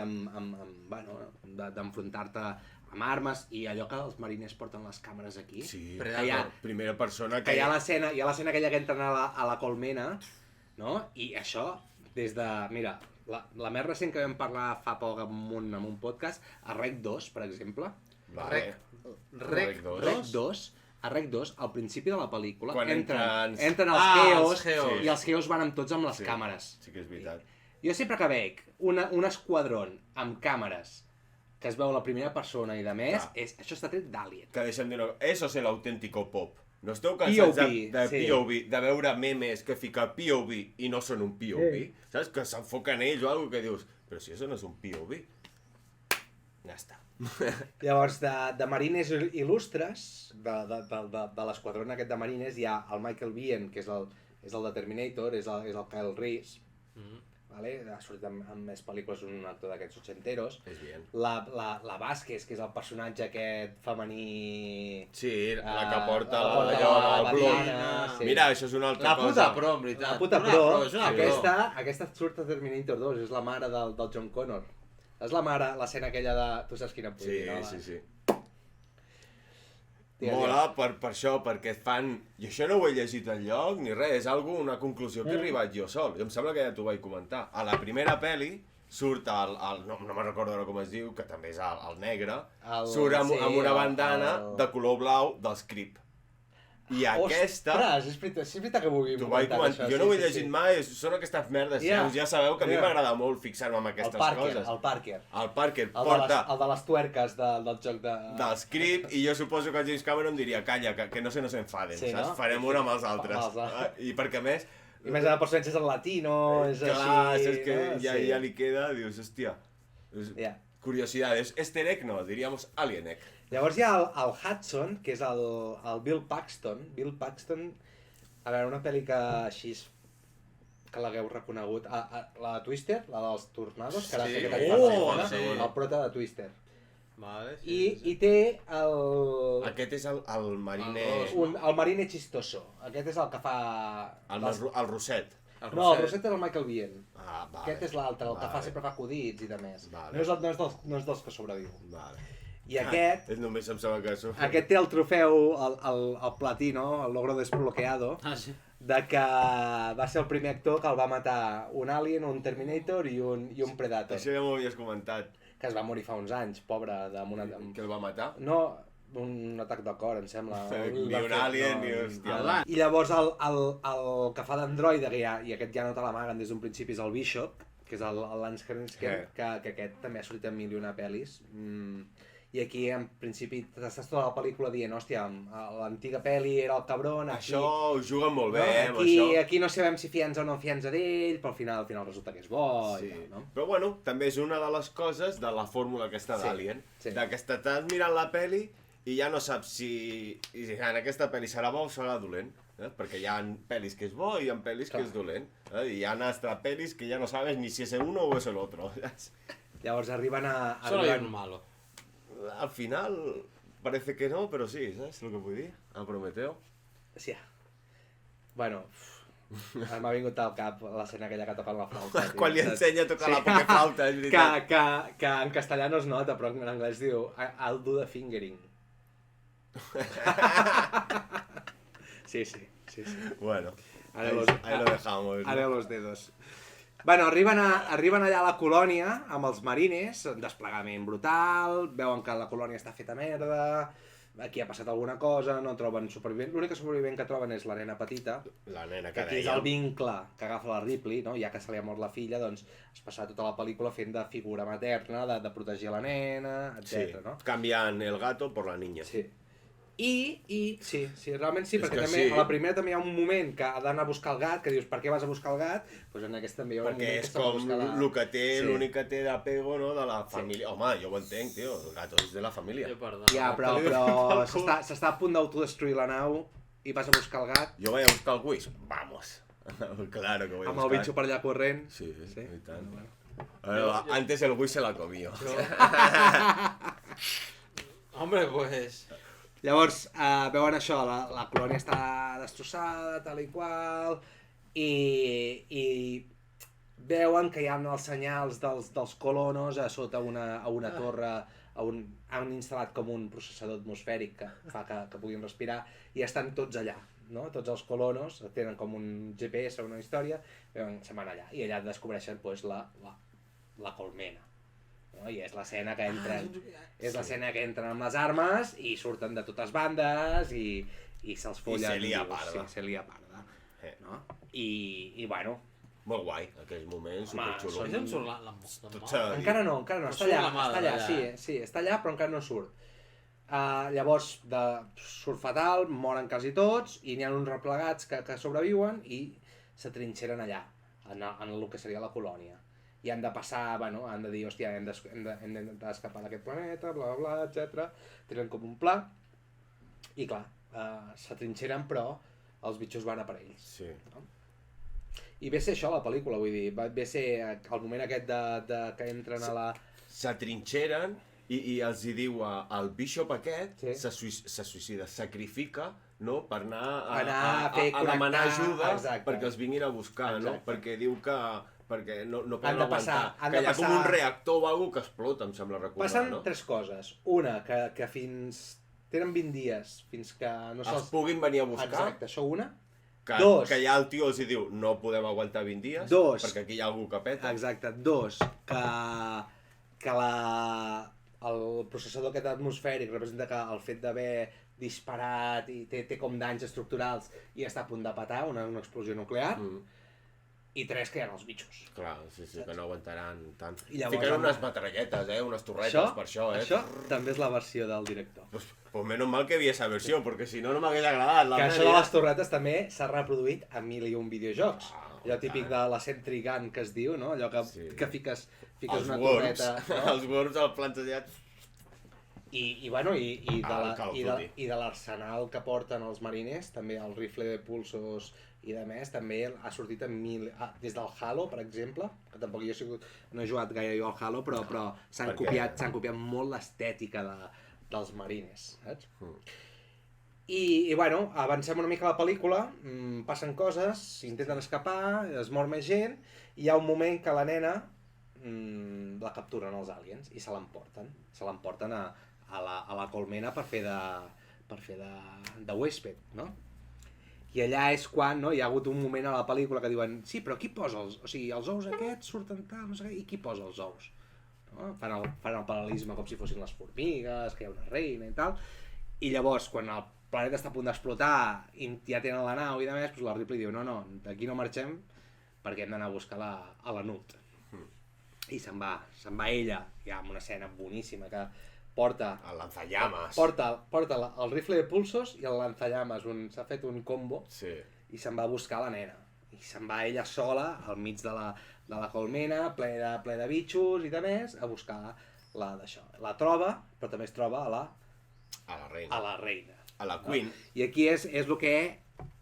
d'enfrontar-te amb armes i allò que els mariners porten les càmeres aquí. Sí, primera persona que hi ha l'escena aquella que entren a la colmena, no? I això, des de... Mira, la més recent que vam parlar fa poc en un podcast, a Rec 2, per exemple. Rec 2? A Rec 2, al principi de la pel·lícula, quan entren els Geos sí. i els Geos van amb tots amb les càmeres. Sí que és veritat. Jo sempre que veig un esquadron amb càmeres que es veu la primera persona i de més, això està tret d'Alien. Que deixem dir, eso es el auténtico pop. No esteu cansats de POV, de veure memes que fica POV i no són un POV? Saps? Que s'enfoquen ells o alguna que dius, però si això no és un POV. Ja està. Llavors, de marines il·lustres, de l'esquadron aquest de marines, hi ha el Michael Biehn, que és el de Terminator, és el Kyle Reese, ha sortit en més pel·lícules, un actor d'aquests ochenteros. És bien. La Vázquez, que és el personatge aquest femení... Sí, la que porta la blond. sí. Mira, això és una altra La cosa. puta pro, en veritat. La puta pro, és una pro. aquesta surt a Terminator 2, és la mare del John Connor. És la mare, l'escena aquella de... Tu saps quina puta, no? Sí. Mola per això, perquè fan... I això no ho he llegit enlloc ni res, és una conclusió que he arribat jo sol. Em sembla que ja t'ho vaig comentar. A la primera pel·li surt no me'n recordo ara com es diu, que també és el negre, surt amb una bandana de color blau dels Crip. I aquesta... Ostres, és veritat que vulgui comentar això. Jo no ho he llegit mai, són aquestes merdes seus, ja sabeu que a mi m'agrada molt fixar-me en aquestes coses. El Parker. El Parker porta... El de les tuerques del joc de... Dels Crip, i jo suposo que el James Cameron diria, calla, que no se nos enfaden, saps? Farem una amb els altres. I perquè a més... I més en el personatge és el latino, és així... Clar, és que ja li queda, dius, hòstia... Curiositat, és easter egg no, diríamos alien egg. Llavors hi ha el Hudson, que és el Bill Paxton. Bill Paxton, a veure, una pel·li que així que l'hagueu reconegut. La de Twister, la dels tornados, que ara sé que t'ha el prota de Twister. Vale, I té el... Aquest és el mariner... El mariner chistoso. Aquest és el que fa... El Roset. No, el Roset és el Michael Biehn. Vale. Aquest és l'altre, el que sempre fa acudits i de més. Vale. No és dels que sobreviu. Vale. I aquest... Només em sembla que això... Aquest té el trofeu, el platí, no? El logro desbloqueado. Sí. De que va ser el primer actor que el va matar un Alien, un Terminator i un Predator. Això ja m'ho havies comentat. Que es va morir fa uns anys, pobre. Que el va matar? No, un atac de cor, em sembla. Ni un Alien, ni hòstia. I llavors el que fa d'androide, i aquest ja no te l'amaguen des d'un principi, és el Bishop, que és el Lance Henriksen, que aquest també ha sortit en 1001 pel·lis. I aquí, en principi, t'estàs tota la pel·lícula dient, hòstia, l'antiga pel·li era el cabron, aquí... Això ho juguen molt bé, amb això. Aquí no sabem si fiança o no fiança d'ell, però al final resulta que és bo i tal, no? Però bueno, també és una de les coses de la fórmula aquesta d'Alien, de que estàs mirant la pel·li i ja no saps si en aquesta pel·li serà bo o serà dolent, perquè hi ha pel·lis que és bo i hi ha pel·lis que és dolent, i hi ha hasta pel·lis que ja no sabes ni si és el uno o és el otro. Llavors arriben a... Solo hay uno malo. Al final parece que no, pero sí, ¿sabes lo que vull dir? A Prometeo. Sí. Bueno, m'ha vingut al cap l'escena aquella que toquen la flauta. Quan li ensenya a tocar la pokeflauta, és veritat. Que en castellà no es nota, però en anglès diu I'll do the fingering. Sí. Bueno, ahí lo dejamos. Haré los dedos. Bueno, arriben allà a la colònia amb els marines, desplegament brutal, veuen que la colònia està feta merda, aquí ha passat alguna cosa, no troben supervivent. L'única supervivent que troben és la nena petita, la nena que aquí és el vincle que agafa la Ripley, no? Ja que se li ha mort la filla, doncs es passa tota la pel·lícula fent de figura materna, de protegir la nena, etc. Sí, no? canviant el gato por la niña. Sí. Sí, realment sí, És perquè que també sí. a la primera també hi ha un moment que ha d'anar a buscar el gat, que dius, per què vas a buscar el gat? Doncs en aquest també hi ha un Perquè moment és que s'ha de com buscar l'únic que té d'apego, no?, de la família. Home, jo ho entenc, tio, el gato és de la família. Ja, però s'està a punt d'autodestruir la nau i vas a buscar el gat. Jo vaig a buscar el Wish, vamos. Claro que voy a buscar. Amb el bitxo per allà corrent. Sí, i tant. Bueno. Antes el Wish se la comió. Hombre, pues... Llavors, veuen això, la colònia està destrossada, tal i qual, i veuen que hi ha els senyals dels colonos a sota una torre, han instal·lat com un processador atmosfèric que fa que puguin respirar, i estan tots allà, no? Tots els colonos tenen com un GPS o una història, se'n van allà, i allà descobreixen pues, la colmena. No? I és l'escena que entren amb les armes i surten de totes bandes i se'ls follen. I se lia parda. Sí, se lia parda. No? I bueno... Molt guai, aquells moments, superxulo. Home, surt la mà. Encara no, està allà, sí, està allà però encara no surt. Llavors surt fatal, moren quasi tots i n'hi ha uns replegats que sobreviuen i s'atrinxeren allà, en el que seria la colònia. I han de passar, bueno, han de dir, hòstia, hem d'escapar d'aquest planeta, bla, bla, bla, etc. Tenen com un pla. I clar, s'atrinxeren, però els bitxos van a per ells. Sí. No? I ve ser això la pel·lícula, vull dir, ve ser el moment aquest que entren a la... S'atrinxeren i els hi diu al bishop aquest, Sí. se suïcida, sacrifica, no?, per anar a demanar ajuda, exacte. perquè els vinguin a buscar, no? Exacte. Perquè diu que perquè no Han poden de passar, aguantar, que hi ha com un reactor o alguna que explota, em sembla recordar, Passen no? tres coses. Una, que fins... Tenen 20 dies fins que no Els puguin venir a buscar, Exacte, això una. que ja el tio els hi diu no podem aguantar 20 dies, perquè aquí hi ha algú que peta. Exacte. Dos, que el processador aquest atmosfèric representa que el fet d'haver disparat i té com danys estructurals i està a punt de petar, una explosió nuclear. I tres, que hi ha els bitxos. Clar, sí, que no aguantaran tant. I llavors, fiquen unes metralletes, unes torretes per això, Això també és la versió del director. Pues menos mal que havia esa versió, perquè si no, no m'hagués agradat. Que això de les torretes també s'ha reproduït a 1001 videojocs. Allò típic de la Sentry Gun que es diu, no? Allò que fiques una torreta... Els worms al plantejat. I de l'arsenal que porten els mariners, també el rifle de pulsos i de més, també ha sortit des del Halo, per exemple, que tampoc no he jugat gaire jo al Halo, però s'han copiat molt l'estètica dels mariners, saps? I bueno, avancem una mica a la pel·lícula, passen coses, s'intenten escapar, es mor més gent, i hi ha un moment que la nena la capturen els aliens i se l'emporten a la colmena per fer de huésped, no? I allà és quan hi ha hagut un moment a la pel·lícula que diuen sí, però qui posa els... O sigui, els ous aquests surten tal, no sé què, i qui posa els ous? No? Fan el paral·lelisme com si fossin les formigues, que hi ha una reina i tal, i llavors, quan el planeta està a punt d'explotar i ja tenen la nau i de més, doncs la Ripley diu no, d'aquí no marxem perquè hem d'anar a buscar a la Nut. I se'n va ella, ja amb una escena boníssima que porta el lanzallames. Porta el rifle de pulsos i el lanzallames, s'ha fet un combo, i se'n va a buscar la nena. I se'n va ella sola, al mig de la colmena, ple de bitxos i de més, a buscar d'això. La troba, però també es troba a la reina. A la Queen. I aquí és el que,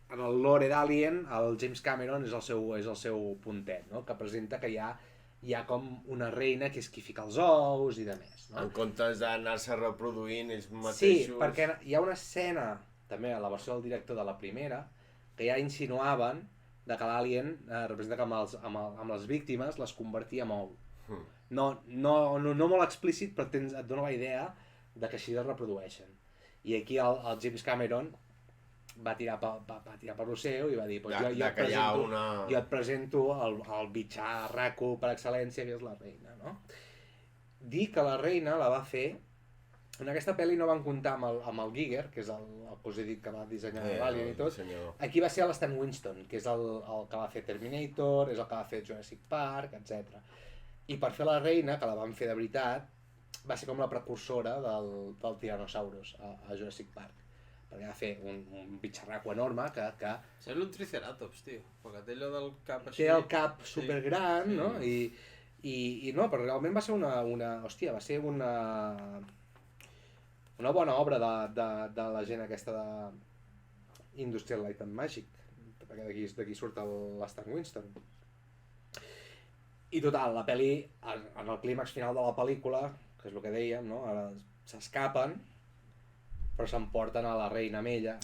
en el lore d'Alien, el James Cameron és el seu puntet, no? Que presenta que hi ha com una reina que és qui fica els ous i de més. No? En comptes d'anar-se reproduint ells mateixos... Sí, perquè hi ha una escena, també a la versió del director de la primera, que ja insinuaven que l'Alien representa que amb les víctimes les convertia en ou. No molt explícit, però et dona la idea de que així es reprodueixen. I aquí el James Cameron va tirar per lo seu i va dir jo et presento el bitxarraco per excel·lència, que és la reina, no? Dir que la reina la va fer... En aquesta pel·li no van comptar amb el Giger, que és el que us he dit que va dissenyar l'Alien i tot. Aquí va ser l'Stan Winston, que és el que va fer Terminator, és el que va fer Jurassic Park, etc. I per fer la reina, que la van fer de veritat, va ser com la precursora del Tyrannosaurus a Jurassic Park. perquè va fer un bitxarraco enorme que Sembla un triceratops, tio, perquè té allò del cap així. té el cap supergran, no? I no, però realment va ser hòstia, va ser una bona obra de la gent aquesta de Industrial Light and Magic, perquè d'aquí surt l'Stan Winston. I total, la pel·li, en el clímax final de la pel·lícula, que és el que dèiem, no? Ara s'escapen, però s'emporten a la reina Mella.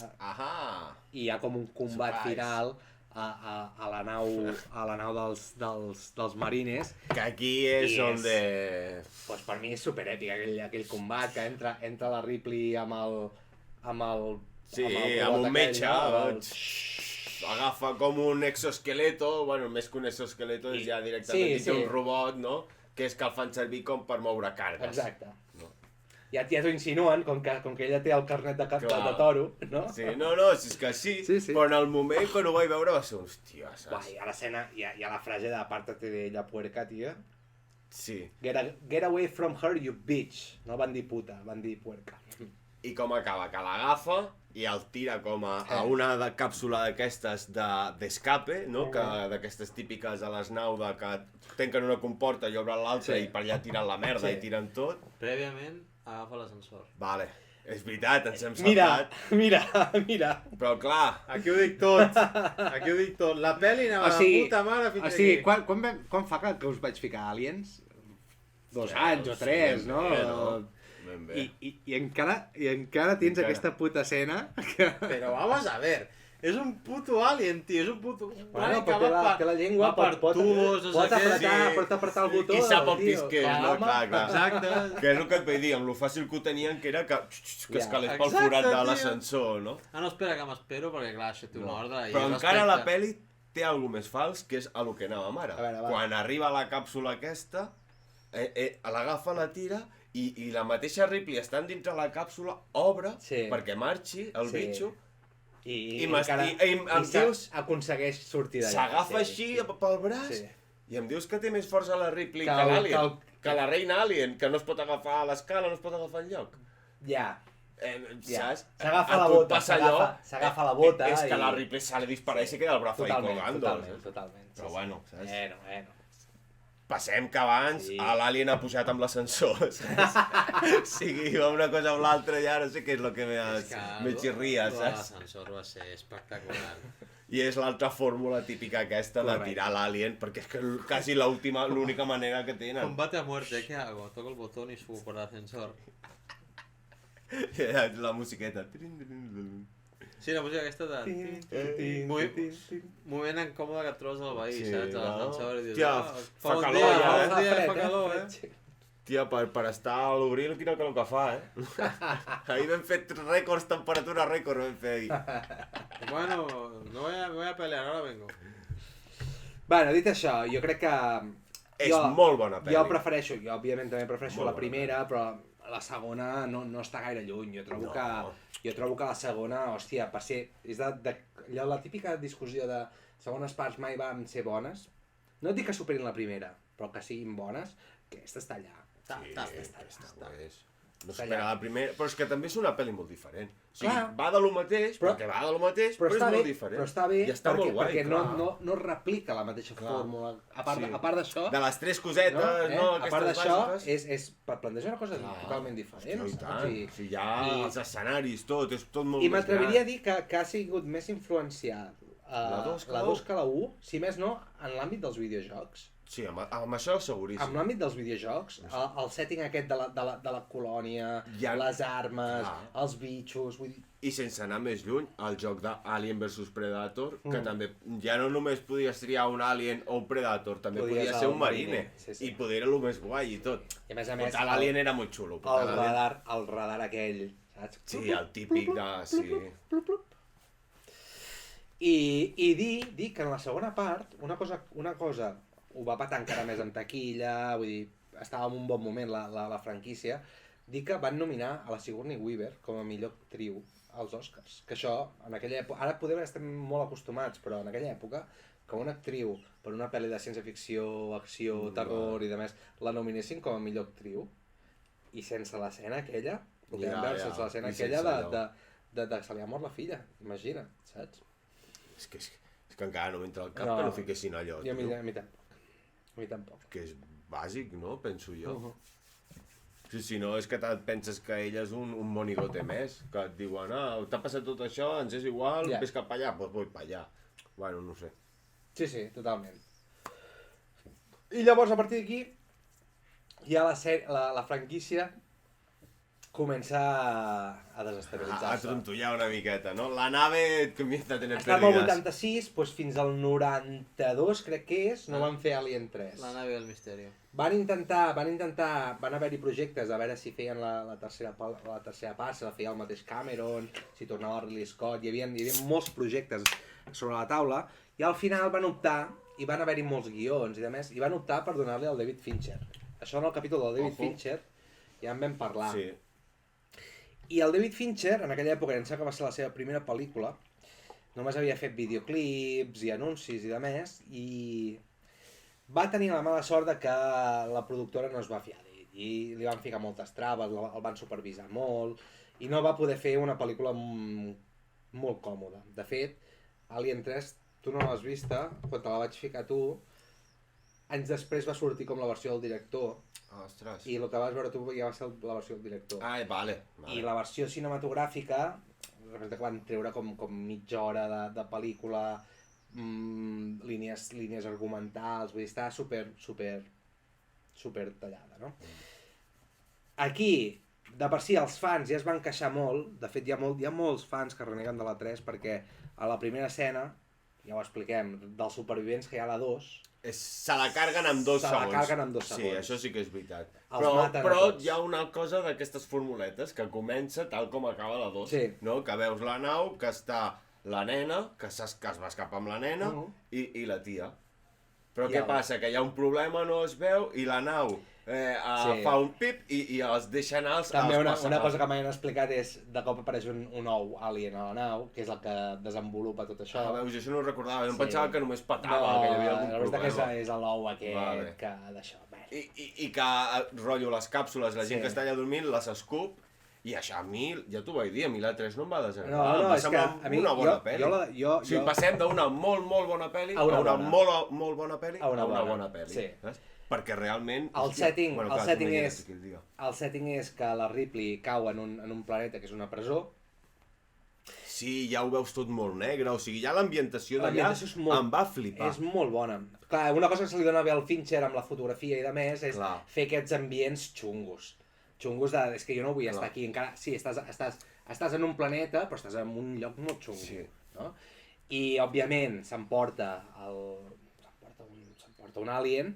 I hi ha com un combat final a la nau dels marines. Que aquí és on de... Pues per mi és superèpic aquell combat, que entra la Ripley amb el Sí, amb un metge, agafa com un exoesqueleto, bueno, més que un exoesqueleto és ja directament un robot, no? Que és que el fan servir com per moure cargues. Exacte. Ja t'ho insinuen, com que ella té el carnet de toro, no? Sí, no, és que sí, però en el moment quan ho vaig veure va ser, hòstia, saps? I a l'escena hi ha la frase de "apártate de ella, puerca, tia". Sí. Get away from her, you bitch. No van dir puta, van dir puerca. I com acaba? Que l'agafa i el tira com a una càpsula d'aquestes d'escape, no? D'aquestes típiques a les naus que tanquen una comporta i obren l'altra i per allà tiren la merda i tiren tot. Prèviament agafa l'ascensor. Vale, és veritat, ens hem saltat. Mira. Però clar... Aquí ho dic tot. La pel·li anava de puta mare fins aquí. O sigui, quan fa que us vaig ficar Aliens? 2 anys o 3, no? I encara tens aquesta puta escena que... Però vamos a ver, és un puto alien, tio, és un puto... Bueno, però té la llengua, pot apretar el botó. I sap el pis que és, no? Clar. Exacte. Que és el que et vaig dir, amb lo fàcil que ho tenien, que era que es calés pel forat de l'ascensor, no? No, espera que m'espero, perquè clar, això té una ordre... Però encara la pel·li té alguna més fals, que és a lo que anàvem ara. Quan arriba la càpsula aquesta, l'agafa, la tira, i la mateixa Ripley estant dintre la càpsula, obre perquè marxi el bitxo i em dius... aconsegueix sortir d'allà. S'agafa així pel braç i em dius que té més força la Ripley que l'Alien, que la reina Alien, que no es pot agafar a l'escala, no es pot agafar enlloc. Ja. Saps? S'agafa la bota. És que la Ripley sale disparar i se queda el brazo ahí colgando. Totalment. Però bueno, saps? Bueno. Passem que abans l'Alien ha pujat amb l'ascensor, saps? O sigui, una cosa o l'altra ja no sé què és el que me xirria, saps? L'ascensor va ser espectacular. I és l'altra fórmula típica aquesta de tirar l'Alien, perquè és que quasi l'única manera que tenen. Combate a muerte, ¿qué hago? Toco el botón y subo por el ascensor. La musiqueta. Sí, la música aquesta de... Moment incòmode que et trobes al veí, saps? A l'ascensor i dius... Tia, fa calor, Tia, per estar a l'obril, quina calor que fa, Ahir vam fer rècords, temperatura rècord, vam fer ahir. Bueno, me voy a pelear, ahora vengo. Bueno, dit això, jo crec que... És molt bona pel·li. Jo òbviament també prefereixo la primera, però la segona no està gaire lluny. Jo trobo que la segona, hòstia, per ser... És la típica discussió de segones parts mai van ser bones. No et dic que superin la primera, però que siguin bones, que aquesta està allà. Està. No supera la primera, però és que també és una pel·li molt diferent. O sigui, va de lo mateix, perquè va de lo mateix, però és molt diferent. Però està bé, i està molt guai, perquè no replica la mateixa fórmula. A part d'això... De les 3 cosetes, no? A part d'això, és per plantejar una cosa totalment diferent. I tant, hi ha els escenaris, tot, és tot molt més gran. I m'atreviria a dir que ha sigut més influenciat la 2 que la 1, si més no, en l'àmbit dels videojocs. Sí, amb això seguríssim. En l'àmbit dels videojocs, el setting aquest de la colònia, les armes, els bitxos... I sense anar més lluny, el joc d'Alien vs Predator, que també ja no només podies triar un Alien o un Predator, també podia ser un Marine. I poder era el més guai i tot. I a més a més... L'Alien era molt xulo. El radar aquell, saps? Sí, el típic de... Sí. I dir que en la segona part, una cosa ho va patar encara més en taquilla, vull dir, estava en un bon moment la franquícia, dir que van nominar a la Sigourney Weaver com a millor actriu als Oscars. Que això, en aquella època, ara podem estar molt acostumats, però en aquella època, que una actriu per una pel·li de ciència-ficció, acció, terror i demés, la nominessin com a millor actriu, i sense l'escena aquella, sense l'escena aquella de se li ha mort la filla, imagina't, saps? És que encara no m'entra al cap que no fiquessin allò, tio. A mi tampoc. Que és bàsic, no? Penso jo. Si no, és que et penses que ell és un monigote més, que et diuen, t'ha passat tot això, ens és igual, ves cap allà, doncs vull per allà. Bueno, no sé. Sí, totalment. I llavors, a partir d'aquí, ja la franquícia comença a desestabilitzar-se. A trontollar una miqueta, no? La nave comienza a tener Estem al pérdidas. 86, doncs fins al 92, crec que és, no van fer Alien 3. La nave del misteri. Van haver-hi projectes a veure si feien la tercera part, si la feia el mateix Cameron, si tornava Ridley Scott, hi havia molts projectes sobre la taula, i al final van optar, i van haver-hi molts guions i demés, i van optar per donar-li al David Fincher. Això en el capítol del David Fincher ja en vam parlar. Sí. I el David Fincher, en aquella època, em sembla que va ser la seva primera pel·lícula, només havia fet videoclips i anuncis i demés, i va tenir la mala sort de que la productora no es va fiar d'ell, i li van ficar moltes traves, el van supervisar molt, i no va poder fer una pel·lícula molt còmoda. De fet, Alien 3, tu no l'has vista, quan te la vaig ficar tu, anys després va sortir com la versió del director, Ostres. i el que vas veure tu ja va ser la versió del director. Vale. I la versió cinematogràfica, representa que van treure com mitja hora de pel·lícula, línies argumentals, vull dir, està super tallada, no? Aquí, de per si, els fans ja es van queixar molt, de fet hi ha molts fans que reneguen de la 3 perquè a la primera escena, ja ho expliquem, dels supervivents que hi ha a la 2, se la carguen en 2 segons. Se la carguen en 2 segons. Sí, això sí que és veritat. Maten Però a tots. hi ha una cosa d'aquestes formuletes que comença tal com acaba la 2. Sí. No? Que veus la nau, que està la nena, que es va escapar amb la nena, i la tia. Però què passa? Que hi ha un problema, no es veu, i la nau fa un pip i els deixa anar els també una cosa que m'han explicat és de cop apareix un nou alien a la nau, que és el que desenvolupa tot això. Veus, jo això no ho recordava, jo em pensava que només petava, que hi havia algun problema. La veritat que és l'ou aquest que d'això. I que, rotllo, les càpsules, la gent que està allà dormint, les escup, i això a mi, ja t'ho vaig dir, a mi la 3 no em va desagradar, em va semblar una bona pel·li. O sigui, passem d'una molt bona pel·li a una molt bona pel·li a una bona pel·li. Perquè realment... El setting és que la Ripley cau en un planeta que és una presó. Sí, ja ho veus tot molt negre, o sigui, ja l'ambientació d'allà em va flipar. És molt bona. Clar, una cosa que se li dona bé al Fincher amb la fotografia i de més és fer aquests ambients xungos. Xungos de... és que jo no vull estar aquí encara... Sí, estàs en un planeta, però estàs en un lloc molt xungo. No? I, òbviament, s'emporta un alien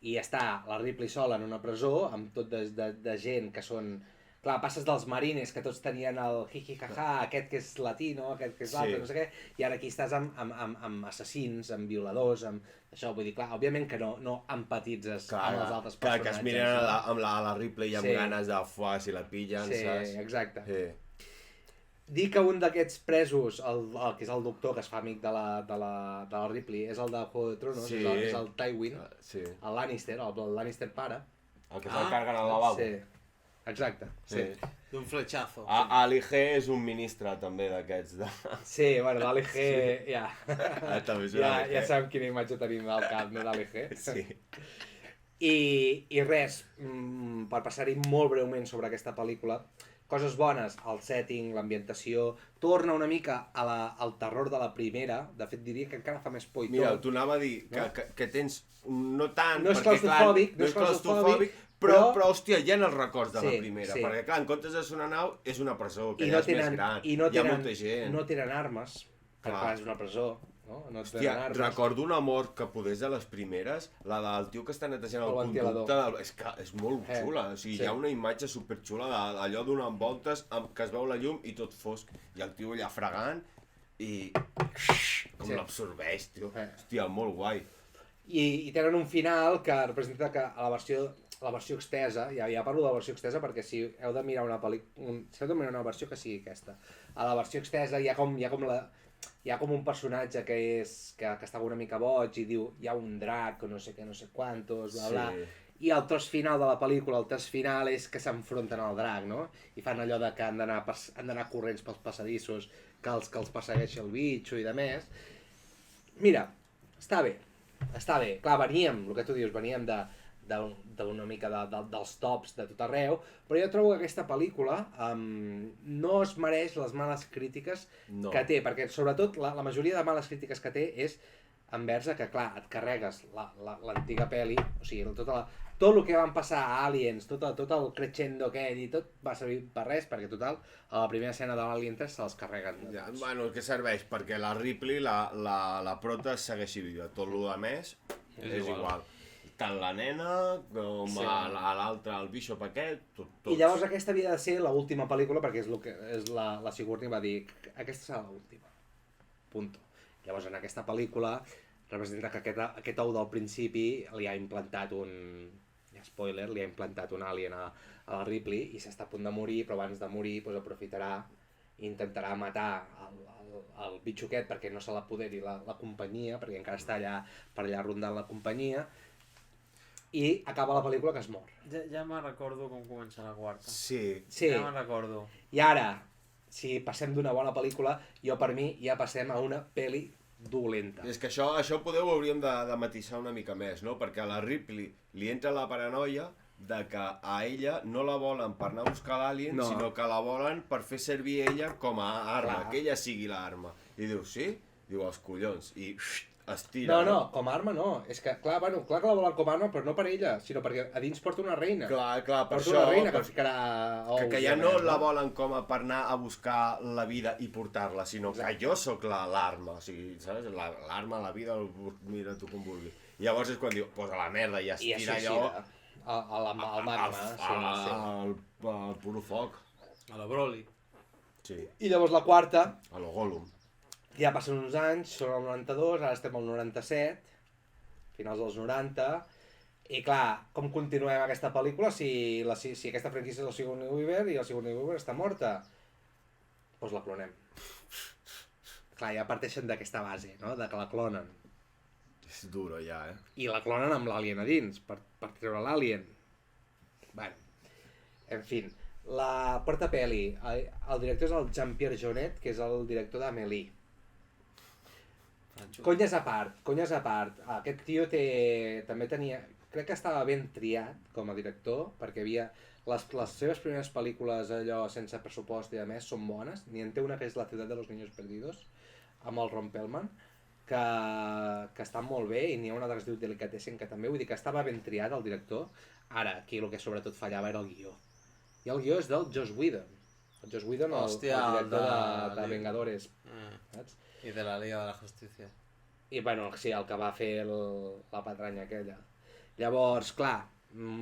i està la Ripley sola en una presó amb tot de gent que són... Clar, passes dels marines que tots tenien el jiji-jaja, aquest que és latino, aquest que és l'altre, no sé què, i ara aquí estàs amb assassins, amb violadors, amb això, vull dir, clar, òbviament que no empatitzes amb els altres personatges. Que es miren amb la Ripley i amb ganes de fuar si la pillen, saps? Sí, exacte. Dir que un d'aquests presos, el que és el doctor que es fa amic de la Ripley, és el de Juego de Tronos, és el Tywin, el Lannister, el Lannister pare. El que se'l carguen al lavabo. Sí. Exacte, sí. D'un fletxazo. Ali G és un ministre també d'aquests. Sí, bueno, l'Ali G, ja sabem quina imatge tenim al cap, no, d'Ali G? Sí. I res, per passar-hi molt breument sobre aquesta pel·lícula, coses bones, el setting, l'ambientació, torna una mica al terror de la primera, de fet diria que encara fa més por i tot. Mira, t'ho anava a dir, que tens, no tant, no és claustrofòbic, però, hòstia, hi ha els records de la primera, perquè clar, en comptes de ser una nau, és una presó, que ja és més gran, hi ha molta gent. No tenen armes, perquè és una presó, no? Hòstia, recordo una mort que podés de les primeres, la del tio que està netejant el conducte, és que és molt xula, o sigui, hi ha una imatge superxula d'allò donant voltes, que es veu la llum i tot fosc, i el tio allà fregant, i com l'absorbeix, tio, hòstia, molt guai. I tenen un final que representa que a la versió extesa, ja parlo de la versió extesa perquè si heu de mirar una versió que sigui aquesta. A la versió extesa hi ha com un personatge que està una mica boig i diu hi ha un drac o no sé què, no sé quantos, bla bla, i el tros final de la pel·lícula, el tros final és que s'enfronten al drac, no? I fan allò de que han d'anar corrents pels passadissos, que els persegueixi el bitxo i de més. Mira, està bé. Clar, veníem, el que tu dius, veníem d'una mica dels tops de tot arreu, però jo trobo que aquesta pel·lícula no es mereix les males crítiques que té, perquè sobretot la majoria de males crítiques que té és envers que, clar, et carregues l'antiga pel·li, o sigui, tot el que van passar a Aliens, tot el crescendo aquell i tot va servir per res, perquè total, a la primera escena de l'Alien 3 se els carreguen. Ja, bueno, que serveix? Perquè la Ripley, la prota segueixi viva, tot el que més és igual. Tant la nena com l'altre, el Bishop aquest, tots. I llavors aquesta havia de ser l'última pel·lícula, perquè és la Sigourney va dir, aquesta serà l'última, punto. Llavors en aquesta pel·lícula representa que aquest ou del principi li ha implantat spoiler, li ha implantat un alien a la Ripley i s'està a punt de morir, però abans de morir aprofitarà i intentarà matar el bitxo aquest perquè no se l'apoderi la companyia, perquè encara està per allà rondant la companyia, i acaba la pel·lícula que es mor. Ja me'n recordo com comença la quarta. Sí. Ja me'n recordo. I ara, si passem d'una bona pel·lícula, per mi ja passem a una pel·li dolenta. És que això podeu hauríem de matisar una mica més, no? Perquè a la Ripley li entra la paranoia de que a ella no la volen per anar a buscar l'alien, sinó que la volen per fer servir ella com a arma, que ella sigui l'arma. I diu, sí? Diu, els collons. I es tira. No, com a arma no. És que, clar que la volen com a arma, però no per ella, sinó perquè a dins porta una reina. Clar, per porta això. Una reina que ficarà ous. Que ja no la volen com a per anar a buscar la vida i portar-la, sinó que jo sóc l'arma. O sigui, saps? L'arma, la vida, mira tu com vulguis. I llavors és quan diu, posa la merda i es tira allò... Al magma. Al puro foc. A la Broly. Sí. I llavors la quarta... A lo Gollum. Ja passen uns anys, són el 92, ara estem al 97, finals dels 90, i clar, com continuem aquesta pel·lícula si aquesta franquícia és la Sigourney Weaver i la Sigourney Weaver està morta? Doncs la clonem. Clar, ja parteixen d'aquesta base, no?, de que la clonen. És duro ja, I la clonen amb l'alien a dins, per treure l'alien. Bueno, en fi, la quarta pel·li, el director és el Jean-Pierre Jeunet, que és el director d'Amélie. Conyes a part, aquest tio també tenia, crec que estava ben triat com a director, perquè havia, les seves primeres pel·lícules allò sense pressupost i a més són bones, n'hi en té una que és La ciutat de los niños perdidos, amb el Ron Perlman, que està molt bé, i n'hi ha una que es diu Delicatessen, que també, vull dir que estava ben triat el director. Ara, aquí el que sobretot fallava era el guió, i el guió és del Joss Whedon. El Joss Whedon, el director de Vengadores, saps? I de la Liga de la Justícia. I bueno, sí, el que va fer la patranya aquella. Llavors, clar,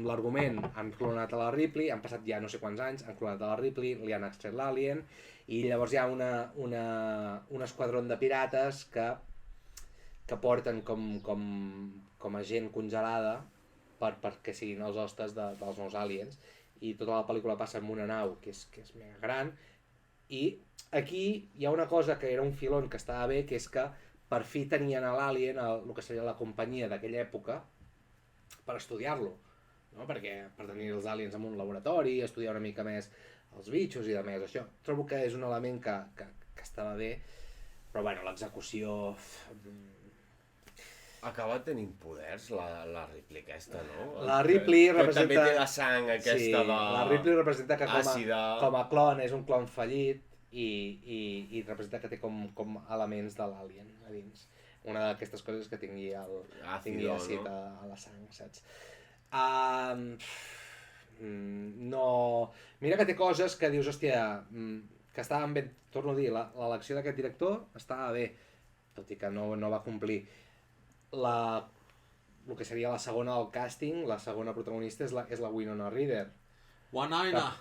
l'argument, han clonat a la Ripley, han passat ja no sé quants anys, han clonat a la Ripley, li han extret l'alien, i llavors hi ha un esquadron de pirates que porten com a gent congelada perquè siguin els hostes dels nous aliens, i tota la pel·lícula passa en una nau que és mega gran, i aquí hi ha una cosa que era un filon que estava bé, que és que per fi tenien a l'alien, el que seria la companyia d'aquella època, per estudiar-lo, no? Perquè per tenir els aliens en un laboratori, estudiar una mica més els bitxos i de més, això. Trobo que és un element que estava bé, però bueno, l'execució... Acaba tenint poders la Ripley aquesta, no? La Ripley representa... Que també té la sang aquesta sí, de... la Ripley representa que com a clon és un clon fallit i representa que té com elements de l'alien a dins. Una d'aquestes coses que tingui àcid a la sang, saps? No... Mira que té coses que dius, hòstia, que estaven bé, torno a dir, l'elecció d'aquest director estava bé, tot i que no va complir. El que seria la segona del càsting, la segona protagonista és la Winona Ryder,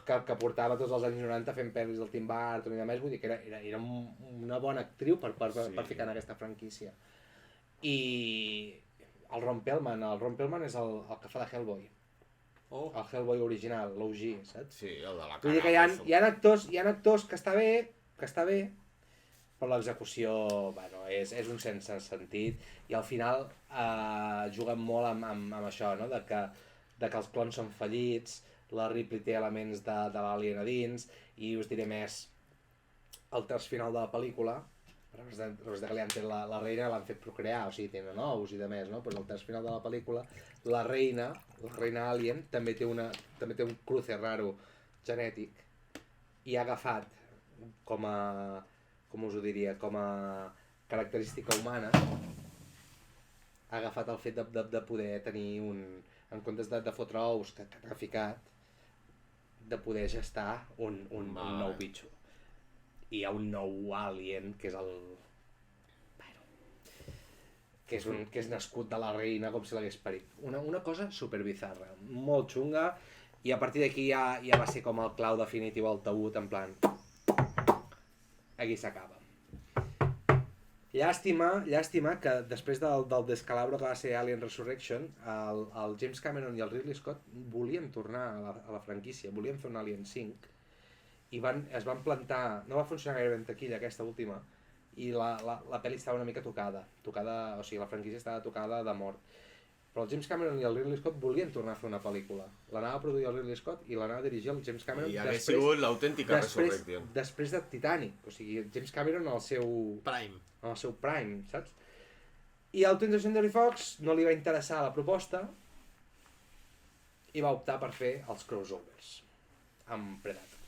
que portava tots els anys 90 fent pel·lis del Tim Burton i de més, vull dir que era una bona actriu per ficar en aquesta franquícia. I el Ron Perlman és el que fa de Hellboy, el Hellboy original, l'OG, saps? Sí, el de la cara. Vull dir que hi ha actors que està bé, però l'execució, bueno, és un sense sentit, i al final juguen molt amb això, no? de que els clons són fallits, la Ripley té elements de l'Alien a dins, i us diré més, el terç final de la pel·lícula, representa que li han tret la reina, l'han fet procrear, o sigui, tenen ous i de més, no? Pues el terç final de la pel·lícula, la reina Alien, també té un cruce raro genètic, i ha agafat com us ho diria, com a característica humana, ha agafat el fet de poder tenir en comptes de fotre ous que ha ficat, de poder gestar un nou bitxo. I hi ha un nou alien, que és el... que és nascut de la reina com si l'hagués parit. Una cosa superbizarra, molt xunga, i a partir d'aquí ja va ser com el clau definitiu al taüt, en plan... aquí s'acaba. Llàstima que després del descalabro que va ser Alien Resurrection, el James Cameron i el Ridley Scott volien tornar a la franquícia, volien fer un Alien 5, i es van plantar, no va funcionar gaire ben taquilla aquesta última, i la pel·li estava una mica tocada, o sigui, la franquícia estava tocada de mort. Però el James Cameron i el Ridley Scott volien tornar a fer una pel·lícula. L'anava a produir el Ridley Scott i l'anava a dirigir el James Cameron. I hagués sigut l'autèntica Resurrection. Després de Titanic, o sigui, James Cameron al seu... prime, saps? I al 20th Century Fox no li va interessar la proposta i va optar per fer els crossovers amb Predator.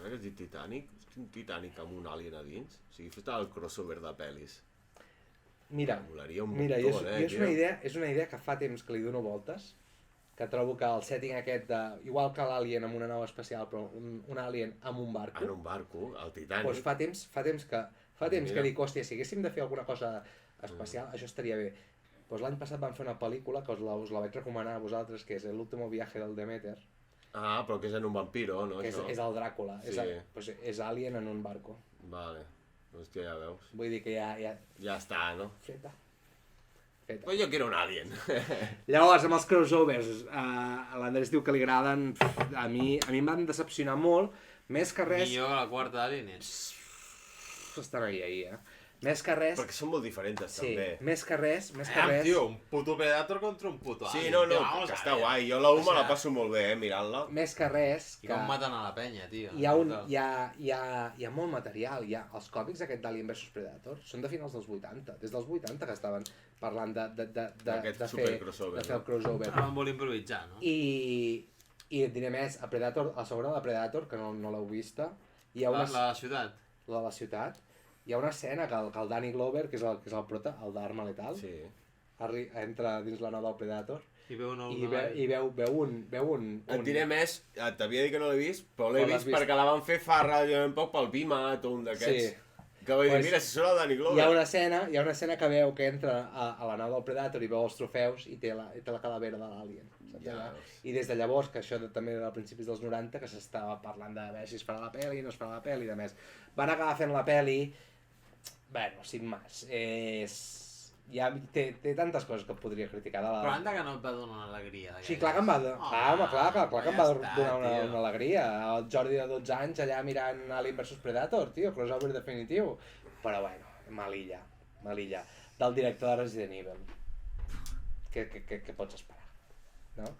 Ara que has dit Titanic, un Titanic amb un alien a dins? O sigui, fes el crossover de pel·lis. Mira, és una idea que fa temps que li dono voltes, que trobo que el setting aquest de... igual que l'Alien amb una nau espacial, però un Alien amb un barco... En un barco, el Titanic... Doncs fa temps que dic, hòstia, si haguéssim de fer alguna cosa espacial, això estaria bé. Doncs l'any passat vam fer una pel·lícula que us la vaig recomanar a vosaltres, que és El último viaje del Demeter. Ah, però que és en un vampiro, no? Que és el Dràcula, sí. És Alien en un barco. Vale, hòstia, ja veus. Vull dir que ja... Ja està, no? Feta. Pues jo quiero un alien. Llavors, amb els crossovers, l'Andrés diu que li agraden, a mi em van decepcionar molt, més que res... Millor la quarta Aliens. Estan ahí, Més que res... Perquè són molt diferents, també. Sí, més que res... Tio, un puto Predator contra un puto Alien. Sí, no, que està guai. Jo la 1 me la passo molt bé, mirant-la. Més que res... I com maten a la penya, tio. Hi ha molt material. Els còmics aquest d'Alien vs Predator són de finals dels 80. Des dels 80 que estaven parlant de fer el crossover. Van voler improvisar, no? I et diré més, a segona de Predator, que no l'heu vista, hi ha una... La de la ciutat. La de la ciutat. Hi ha una escena que el Danny Glover, que és el prota, el d'Arma Letal, entra dins la nau del Predator i veu un... Et diré més, t'havia dit que no l'he vist, però l'he vist perquè la van fer fa relativament poc pel Vimat o un d'aquests. Sí. Que vaig dir, mira, si surt el Danny Glover. Hi ha una escena que veu que entra a la nau del Predator i veu els trofeus i té la calavera de l'Alien. I des de llavors, que això també era a principis dels 90, que s'estava parlant de veure si es farà la pel·li, no es farà la pel·li i de més. Van acabar fent la pel·li. Bueno, sin más, té tantes coses que podria criticar de la... Però anda que no et va donar una alegria. Sí, clar que em va donar, clar que em va donar una alegria. El Jordi de 12 anys allà mirant Alien vs Predator, tio, crossover definitiu. Però bueno, malilla. Del director de Resident Evil. Què pots esperar, no?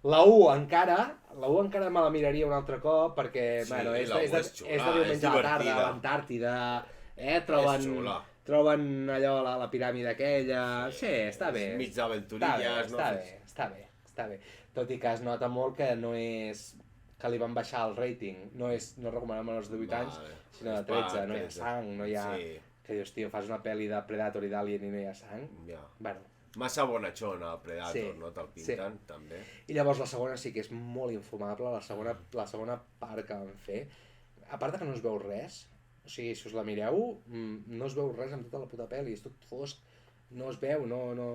La 1 encara me la miraria un altre cop perquè, bueno, és de diumenge a la tarda, a l'Antàrtida... troben allò, la piràmide aquella... Sí, està bé. Mig d'aventurilles, no? Està bé. Tot i que es nota molt que no és... que li van baixar el rating. No recomanem menors de 8 anys, sinó de 13. No hi ha sang, no hi ha... Que dius, tio, fas una pel·li de Predator i d'Alien i no hi ha sang? Bueno. Massa bonachona el Predator, no? Te'l pinten, també. I llavors la segona sí que és molt infumable, la segona part que van fer. A part que no es veu res, o sigui, si us la mireu, no es veu res amb tota la puta pel·li, és tot fosc, no es veu, no...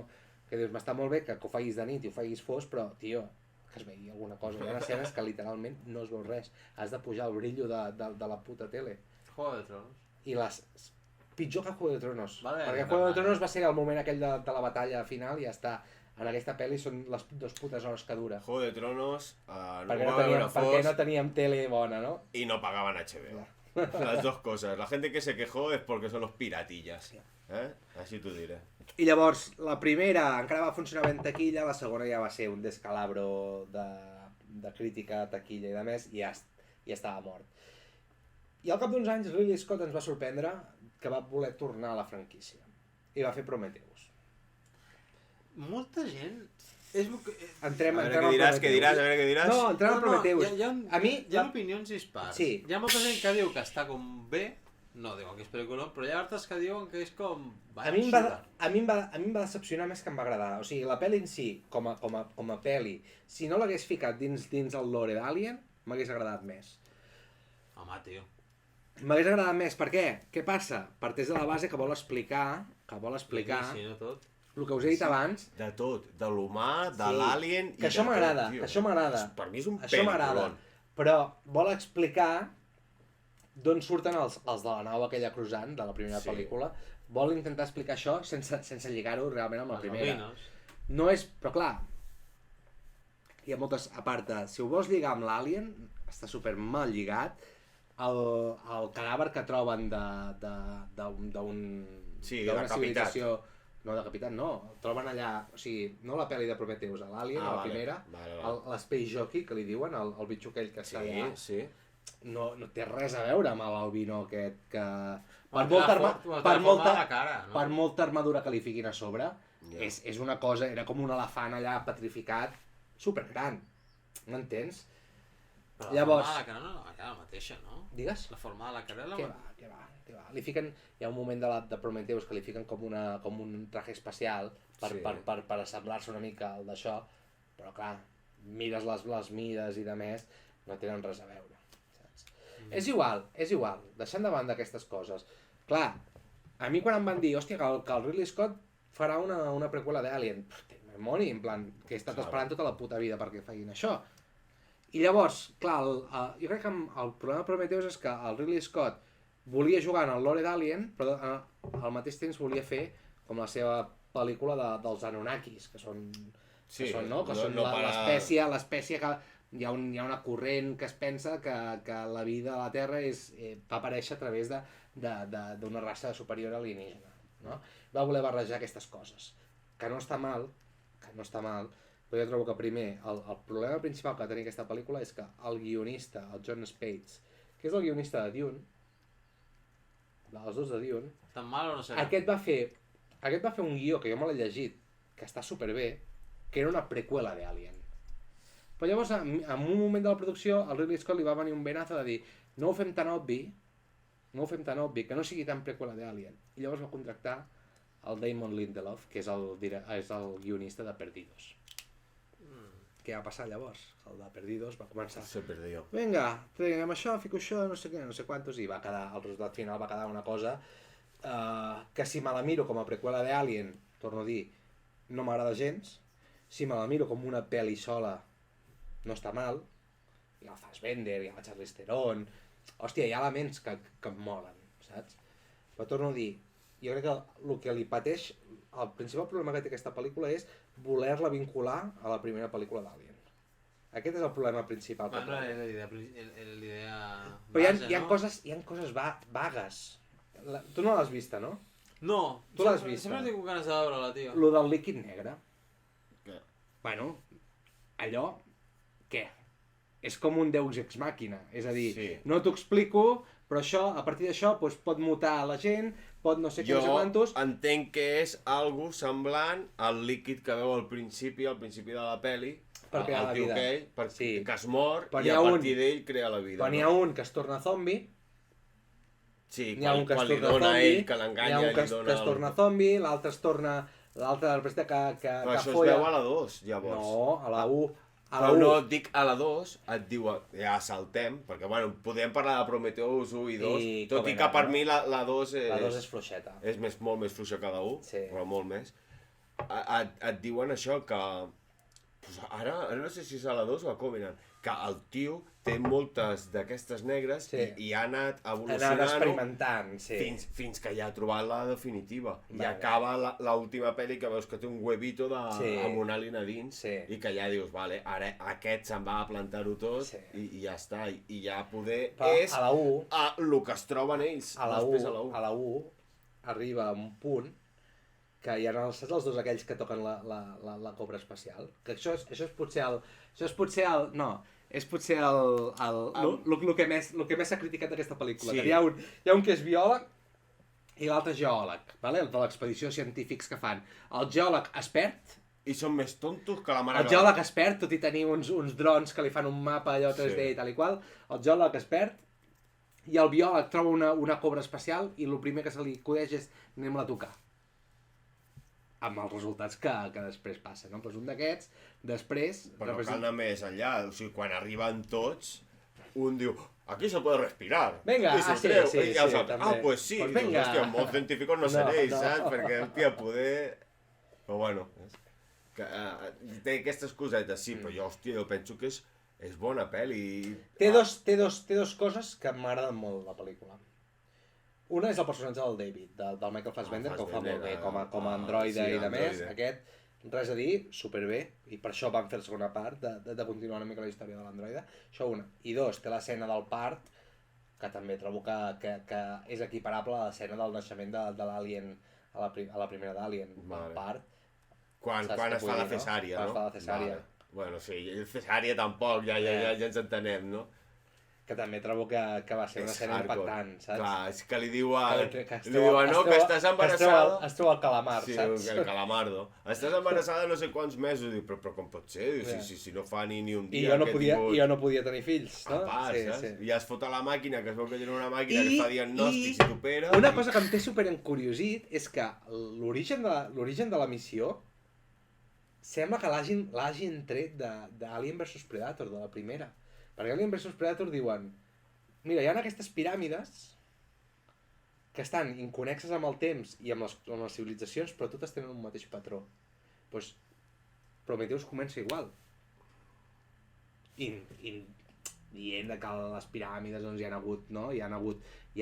Que dius, m'està molt bé que ho facis de nit i ho facis fosc, però, tio, que es vegi alguna cosa. Hi ha escenes que literalment no es veu res. Has de pujar el brillo de la puta tele. Juego de Tronos. I pitjor que Juego de Tronos. Vale, perquè Juego de Tronos va ser el moment aquell de la batalla final i ja està. En aquesta pel·li són les 2 putes hores que dura. Juego de Tronos, perquè no teníem tele bona, no? I no pagaven HBO. Las dos cosas. La gente que se quejó es porque son los piratillas. Així t'ho diré. I llavors, la primera encara va funcionar ben taquilla, la segona ja va ser un descalabro de crítica, taquilla i de més, i ja estava mort. I al cap d'uns anys Ridley Scott ens va sorprendre que va voler tornar a la franquícia. I va fer Prometheus. Molta gent... Entrem a veure què diràs. No, entrem a Prometheus. Hi ha opinions dispars. Sí. Hi ha molta gent que diu que està com bé, no diuen que és pel·lícula, però hi ha altres que diuen que és com... A mi em va decepcionar més que em va agradar. O sigui, la pel·li en si, com a pel·li, si no l'hagués ficat dins el lore d'Alien, m'hagués agradat més. Home, tio. M'hagués agradat més, per què? Què passa? Parteix de la base que vol explicar Sí, no tot. el que us he dit abans. De tot, de l'humà, de l'alien... Que això m'agrada, Per mi és un pel·lículon. Però vol explicar d'on surten els de la nau aquella cruzant, de la primera pel·lícula. Vol intentar explicar això sense lligar-ho realment amb la primera. No és... Però clar, hi ha moltes... A part de... Si ho vols lligar amb l'Alien, està super mal lligat. El cadàver que troben d'una civilizació... No, de Capitat no. El troben allà... O sigui, no la pel·li de Prometheus, l'Alien, la primera. L'Space Jockey, que li diuen, el bitxo aquell que està allà. Sí. No té res a veure amb l'albino aquest que... Per molta armadura que li fiquin a sobre, és una cosa... Era com un elefant allà petrificat, supergran. M'entens? Però llavors... la forma de la cara no era la mateixa, no? Digues? La forma de la cara era la mateixa. Què va. Li fiquen, hi ha un moment de Prometheus que li fiquen com un traje espacial per assemblar-se una mica al d'això, però clar, mires les mides i de més, no tenen res a veure, saps? És igual, deixant de banda aquestes coses. Clar, a mi quan em van dir, hòstia, que el Ridley Scott farà una preqüela d'Alien, demoni, en plan, que he estat esperant tota la puta vida perquè facin això. I llavors, clar, jo crec que el problema de Prometheus és que el Ridley Scott volia jugar en el lore d'Alien, però al mateix temps volia fer com la seva pel·lícula dels Anunnakis, que són l'espècie que hi ha una corrent que es pensa que la vida a la Terra va aparèixer a través d'una raça superior alienígena, no? Va voler barrejar aquestes coses, que no està mal, però jo trobo que primer, el problema principal que tenia aquesta pel·lícula és que el guionista, el John Spates, que és el guionista de Dune, dels dos de Dune, tan mal o no serà? Aquest va fer un guió que jo me l'he llegit, que està superbé, que era una preqüela d'Alien. Però llavors, en un moment de la producció, el Ridley Scott li va venir un venazo de dir no ho fem tan obvi, que no sigui tan preqüela d'Alien. I llavors va contractar el Damon Lindelof, que és el guionista de Perdidos. Què va passar llavors? El de Perdidos va començar... Se perdió. Vinga, traiem això, fico això, no sé què, no sé quantos, i va quedar, el resultat final va quedar una cosa que si me la miro com a preqüela d'Alien, torno a dir, no m'agrada gens, si me la miro com una pel·li sola, no està mal, hi ha el Fassbender, hi ha la Charlize Theron, hòstia, hi ha elements que em molen, saps? Però torno a dir, jo crec que el que li pateix, el principal problema que té aquesta pel·lícula és voler-la vincular a la primera pel·lícula d'Alien. Aquest és el problema principal. Bueno, l'idea però hi ha coses vagues. Tu no l'has vista, no? No. Tu l'has vista. Sempre tinc ganes de veure-la, tio. Lo del líquid negre. Què? Bueno, allò, què? És com un Deus Ex Machina. És a dir, no t'ho explico, però això, a partir d'això, doncs, pot mutar la gent, pot no sé què, no sé quantos... Jo entenc que és algo semblant al líquid que veu al principi de la peli, per crear la vida. Que es mor i a partir d'ell crea la vida. Però n'hi ha un que es torna zombi, n'hi ha un que es torna ell, que l'enganya, n'hi ha un que es torna zombi, l'altre es torna... L'altre després que però això es veu a la 2, llavors. No, a la 1. Però no et dic a la 2, et diu, ja saltem, perquè bueno, podem parlar de Prometheus 1 i 2, tot i que per mi la 2 és... La 2 és fluixeta. És molt més fluixa que la 1, però molt més. Et diuen això, que Pues ara no sé si és a la 2 o a Covenant, que el tio té moltes d'aquestes negres i ha anat evolucionant experimentant, fins que ja ha trobat la definitiva. I acaba l'última pel·li que veus que té un huevito amb una alien a dins i que ja dius, vale, ara aquest se'n va a plantar-ho tot i ja està. I ja poder és el que es troben ells després a la 1. A la 1 arriba un punt que hi ha els dos aquells que toquen la cobra espacial. Que això és potser el... És potser el que més s'ha criticat d'aquesta pel·lícula. Sí. Hi ha un que és biòleg i l'altre geòleg, vale? De l'expedició científics que fan. El geòleg es perd. I són més tontos que la mare. El geòleg es perd, tot i tenir uns drons que li fan un mapa allò 3D i tal i qual. El geòleg es perd i el biòleg troba una cobra espacial i el primer que se li acudeix és anem-la a tocar. Amb els resultats que després passen, no? Pues un d'aquests, després... Però cal anar més enllà, o sigui, quan arriben tots, un diu, aquí se puede respirar. Venga, i sí, també. Pues sí, pues dius, hòstia, molts científicos no seréis, saps? Perquè, hòstia, poder... Però bueno, té aquestes cosetes, sí, però jo, hòstia, jo penso que és bona pel·li. Té dos coses que m'agraden molt, la pel·lícula. Una és el personatge del David, del Michael Fassbender, que ho fa molt bé, com a androide i de més. Aquest, res a dir, superbé, i per això van fer la segona part, de continuar una mica la història de l'androide. Això una. I dos, té l'escena del part, que també trobo que és equiparable a l'escena del naixement de l'Alien, a la primera d'Alien, el part. Quan es fa la cesària, no? Quan es fa la cesària. Bueno, sí, el cesària tampoc, ja ens entenem, no? Que també trobo que va ser una escena impactant, saps? Clar, és que li diuen, no, que estàs embarassada... Es troba el calamar, saps? Sí, el calamardo. Estàs embarassada no sé quants mesos, diu, però com pot ser? Si no fa ni un dia I jo no podia tenir fills, no? A part, saps? I es fot a la màquina, que es veu que era una màquina que fa diagnòstics i t'opera... Una cosa que em té superencuriosit és que l'origen de la missió sembla que l'hagin tret d'Alien vs Predator, de la primera. Perquè Alien vs Predator diuen, mira, hi ha aquestes piràmides que estan inconnexes amb el temps i amb les civilitzacions, però totes tenen un mateix patró. Doncs Prometheus comença igual. I dient que les piràmides doncs, hi ha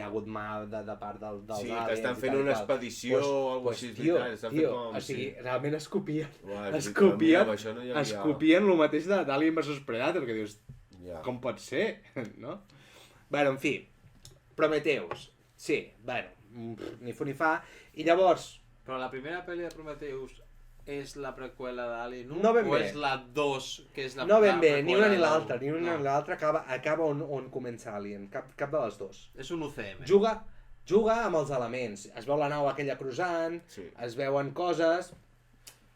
hagut mà de part dels aliens. Sí, que estan fent una expedició o alguna cosa així. O sigui, realment es copien el mateix d'Alien vs Predator, que dius... Com pot ser, no? Bueno, en fi, Prometheus, sí, bueno, ni fu ni fa, i llavors... Però la primera pel·li de Prometheus és la preqüela d'Alien 1 no ben o bé. És la 2 que és la no ben bé, ni una ni l'altra, acaba on comença Alien, cap de les dues. És un UCM. Juga amb els elements, es veu la nau aquella cruzant, es veuen coses,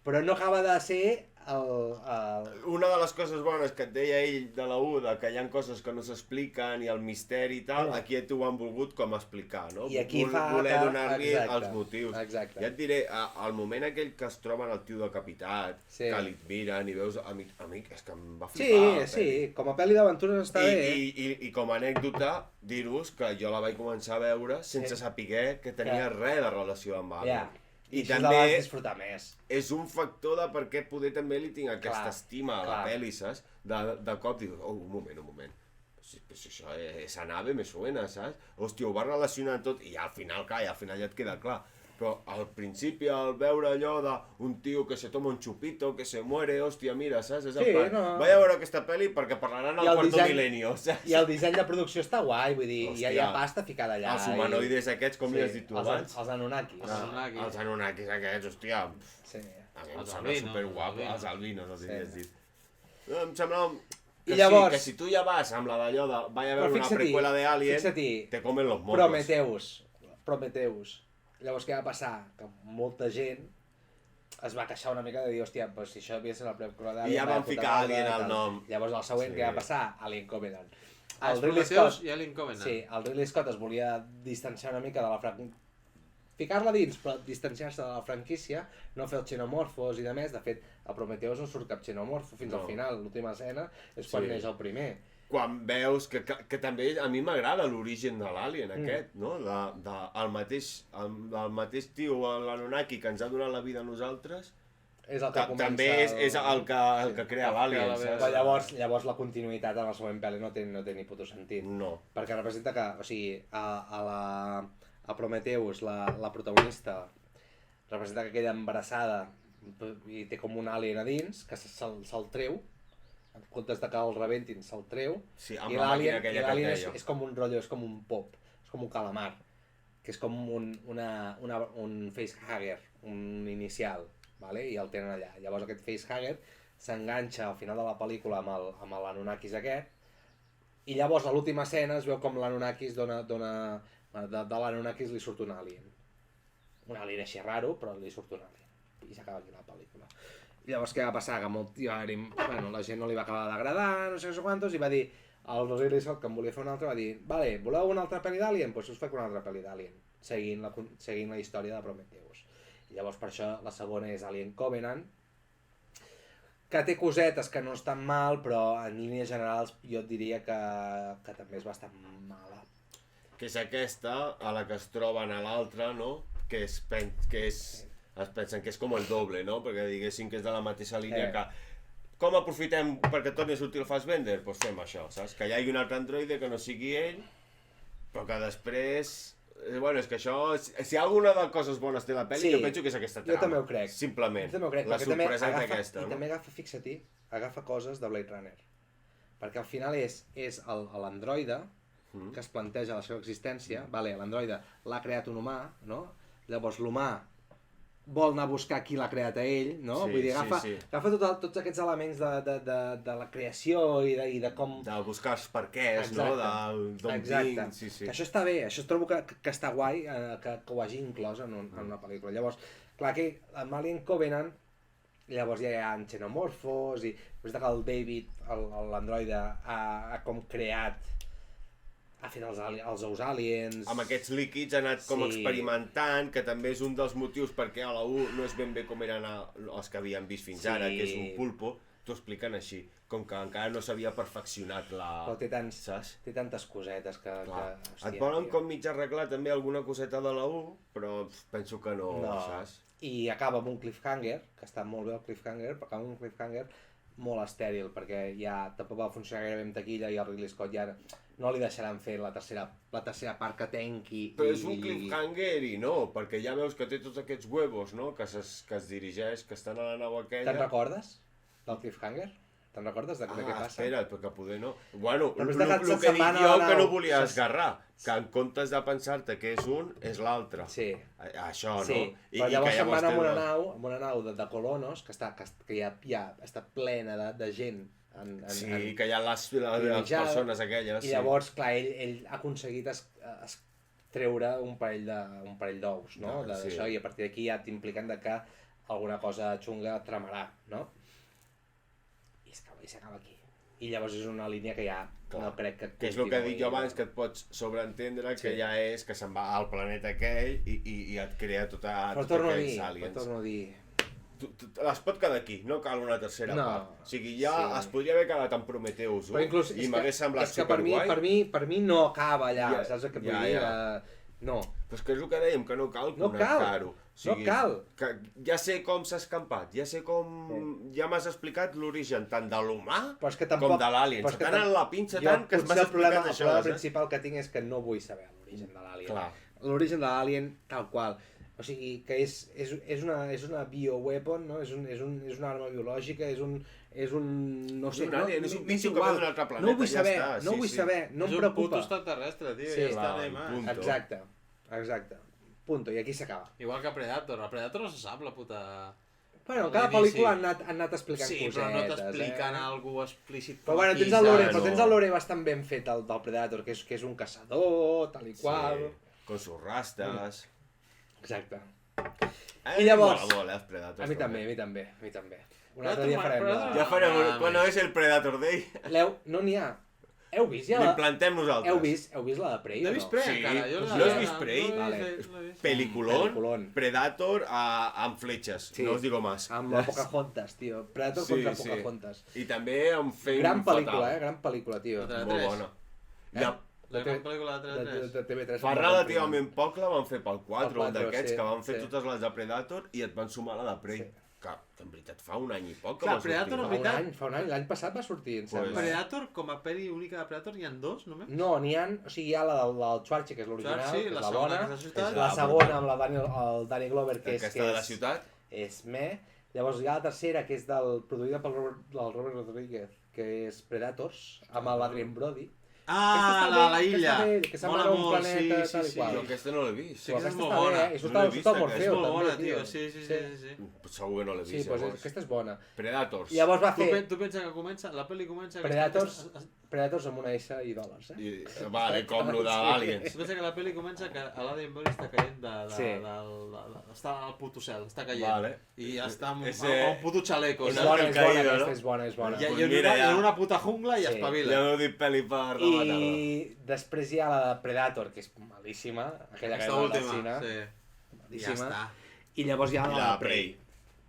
però no acaba de ser... Una de les coses bones que et deia ell de la U, que hi ha coses que no s'expliquen i el misteri i tal, aquí t'ho han volgut com explicar, no? I aquí voler donar-li els motius. Exacte. Ja et diré, al moment aquell que es troben el tio decapitat, que li miren i veus, amic, és que em va flipar. Sí, com a pel·li d'aventures està bé. I com a anècdota, dir-vos que jo la vaig començar a veure sense saber que tenia res de relació amb Alien. I també és un factor de per què poder també li tinc aquesta estima a la pel·li, saps? De cop dius, un moment. Si això esa nave me suena, saps? Hòstia, ho va relacionar tot i al final ja et queda clar. Però al principi, al veure allò d'un tio que se toma un chupito, que se muere, hòstia, mira, saps? És en plan, vaig a veure aquesta pel·li perquè parlaran al quarto milenio, saps? I el disseny de producció està guai, vull dir, hi ha pasta ficada allà. Els humanoides aquests, com li has dit tu abans? Els Anunnakis. Els Anunnakis aquests, hòstia, a mi em sembla superguapo, els albinos, els hi has dit. Em sembla que si tu ja vas amb la d'allò de vaig a veure una preqüela d'Alien, te comen los mocos. Prometheus. Llavors què va passar? Que molta gent es va queixar una mica de dir, hòstia, però si això havia de ser la preqüela d'Alien... I ja van ficar Alien al nom. Llavors el següent què va passar? Alien Covenant. Els Prometheus i Alien Covenant. Sí, el Ridley Scott es volia distanciar una mica de la ficar-la dins, però distanciar-se de la franquícia, no fer els xenomorfos i de més. De fet, a Prometheus no surt cap xenomorfo fins al final. L'última escena és quan neix el primer. Quan veus que també a mi m'agrada l'origen de l'Alien aquest, no? El mateix tio, l'Anunnaki, que ens ha donat la vida a nosaltres, és el que comença... També és el que crea l'Alien, saps? Però llavors la continuïtat en la següent pel·li no té ni puto sentit. No. Perquè representa que, o sigui, a Prometheus, la protagonista, representa que queda embarassada i té com un alien a dins, que se'l treu, en comptes de que el rebentin, se'l treu, sí, i l'alien és com un rotllo, és com un pop, és com un calamar, que és com un facehugger, un inicial, vale? I el tenen allà. Llavors aquest facehugger s'enganxa al final de la pel·lícula amb l'Anunnakis aquest, i llavors a l'última escena es veu com l'Anunnakis de l'Anunnakis li surt un alien. Un alien així raro, però li surt un alien. I s'acaba aquí la pel·lícula. I llavors què va passar? Que la gent no li va acabar d'agradar, no sé quantos, i va dir, el Ridley Scott, que en volia fer una altra, va dir, vale, voleu una altra pel·li d'Alien? Doncs us faig una altra pel·li d'Alien, seguint la història de Prometheus. I llavors per això la segona és Alien Covenant, que té cosetes que no estan mal, però en línies generals jo et diria que també és bastant mala. Que és aquesta, a la que es troben a l'altra, no? Que es pensen que és com el doble, no? Perquè diguéssim que és de la mateixa línia que... Com aprofitem perquè torni a sortir el Fassbender? Doncs fem això, saps? Que hi hagi un altre androide que no sigui ell, però que després... Bueno, és que això... Si hi ha alguna de coses bones té la pel·li, jo penso que és aquesta trama. Jo també ho crec. Simplement. Jo també ho crec. La sorpresa és aquesta, no? I també agafa coses de Blade Runner. Perquè al final és l'androide que es planteja la seva existència. Vale, l'androide l'ha creat un humà, no? Llavors l'humà vol anar a buscar qui l'ha creat a ell, no? Sí, vull dir, agafa tots aquests elements de la creació i de com... De buscar els perquès, no? D'on vinc, sí. Que això està bé, això trobo que està guai que ho hagi inclòs en una pel·lícula. Llavors, clar, que amb Alien Covenant, llavors ja hi ha xenomorfos i després que el David, l'androide, ha com creat, ha fet els ous aliens... Amb aquests líquids ha anat com experimentant, que també és un dels motius perquè a la 1 no és ben bé com eren els que havíem vist fins ara, que és un pulpo, t'ho expliquen així, com que encara no s'havia perfeccionat la... Però té tantes cosetes que et volen com mig arreglar també alguna coseta de la 1, però penso que no, saps? I acaba amb un cliffhanger, que està molt bé el cliffhanger, però acaba amb un cliffhanger molt estèril, perquè ja tampoc va funcionar gairebé amb taquilla i el Ridley Scott ja no li deixaran fer la tercera part que tenqui. Però és un cliffhanger i no, perquè ja veus que té tots aquests huevos, no? Que es dirigeix, que estan a la nau aquella... Te'n recordes del cliffhanger? Te'n recordes de què passa? Espera, perquè poder no... Bueno, el que dic jo que no volia esgarrar, que en comptes de pensar-te que és un, és l'altre. Sí. Això, no? Sí, però llavors se'n van amb una nau de colonos, que ja està plena de gent. Sí, que hi ha les persones aquelles. I llavors, clar, ell ha aconseguit treure un parell d'ous, no? D'això, i a partir d'aquí ja t'impliquen que alguna cosa xunga tramarà, no? I s'acaba aquí. I llavors és una línia que ja no crec que... Que és el que dic jo abans, que et pots sobreentendre que ja és que se'n va al planeta aquell i et crea tots aquells aliens. Però torno a dir... Es pot quedar aquí, no cal una tercera part. O sigui, ja es podria haver quedat en Prometheus 1 i m'hagués semblat superguai. Per mi no acaba allà, saps el que vull dir? No. Però és que és el que dèiem, que no cal connectar-ho. No cal. Que ja sé com s'ha escampat, ja sé com... Ja m'has explicat l'origen tant de l'humà com de l'alien. Se t'han la pinça tant que m'has explicat això. El problema principal que tinc és que no vull saber l'origen de l'alien. L'origen de l'alien tal qual. O sigui, que és una bioweapon, no? És una arma biològica, és un... no sé, és un bitxo que ve d'un altre planeta, ja està. No ho vull saber, no em preocupa. És un puto extraterrestre, tio, ja està, no hi més. Exacte. Punto, i aquí s'acaba. Igual que Predator, el Predator no se sap, la puta... Bueno, cada pel·lícula han anat explicant cosetes, però no t'expliquen algú explícit. Però bueno, tens el lore bastant ben fet del Predator, que és un caçador, tal i qual... Con sus rastas... Exacte. I llavors... A mi també. Un altre dia farem... Ja farem... Quan és el Predator Day? No n'hi ha. Heu vist ja... L'implantem nosaltres. Heu vist la de Prey o no? No he vist Prey encara. No has vist Prey? Peliculón. Predator amb fletxes. No us digo más. Amb la Pocahontas, tio. Predator contra Pocahontas. I també amb fent fatal. Gran pel·lícula, gran pel·lícula, tio. Molt bona. La gran pel·lícula de TV3. Fa relativament poc la van fer pel 4, un d'aquests, que van fer totes les de Predator i et van sumar la de Prey. Que, en veritat, fa un any i poc que Clar, va sortir. Predator, en veritat... Fa un any, l'any passat va sortir, em sembla. Predator, com a pel·li única de Predator, n'hi ha 2, només? No, n'hi ha... O sigui, hi ha la del Schwarzenegger, que és l'original, Schwarzenegger, que és la la segona, bona. que és la ciutat. La segona, amb el Danny Glover, que és... Aquesta de la ciutat? És Llavors hi ha la tercera, que és produïda pel Robert Rodríguez, que és Predators, amb l'Adrien Brody. Ah, la illa. Que se'n va a un planeta, tal i qual. Jo aquesta no l'he vist. Sí, aquesta és molt bona. I surt el Morfeo, És molt també, bona, tio. tio. Sí. Segur que no l'he Sí, vist, doncs aquesta és bona. Predators. Llavors va fer Tu pensa que comença, la pel·li comença... Predators amb una S i dòlars, Vale, com lo de l'Aliens. Tu pensa que la pel·li comença que l'Alien Body està caient està al puto cel, està caient. Vale. I ja està amb un puto xaleco. És bona, aquesta és bona. I en una puta jungla i espavila. Ja m'heu dit pel·li per rematar-la. I després hi ha la de Predator, que és malíssima, aquella que Aquesta és última, malíssima. I llavors hi ha I la Prey.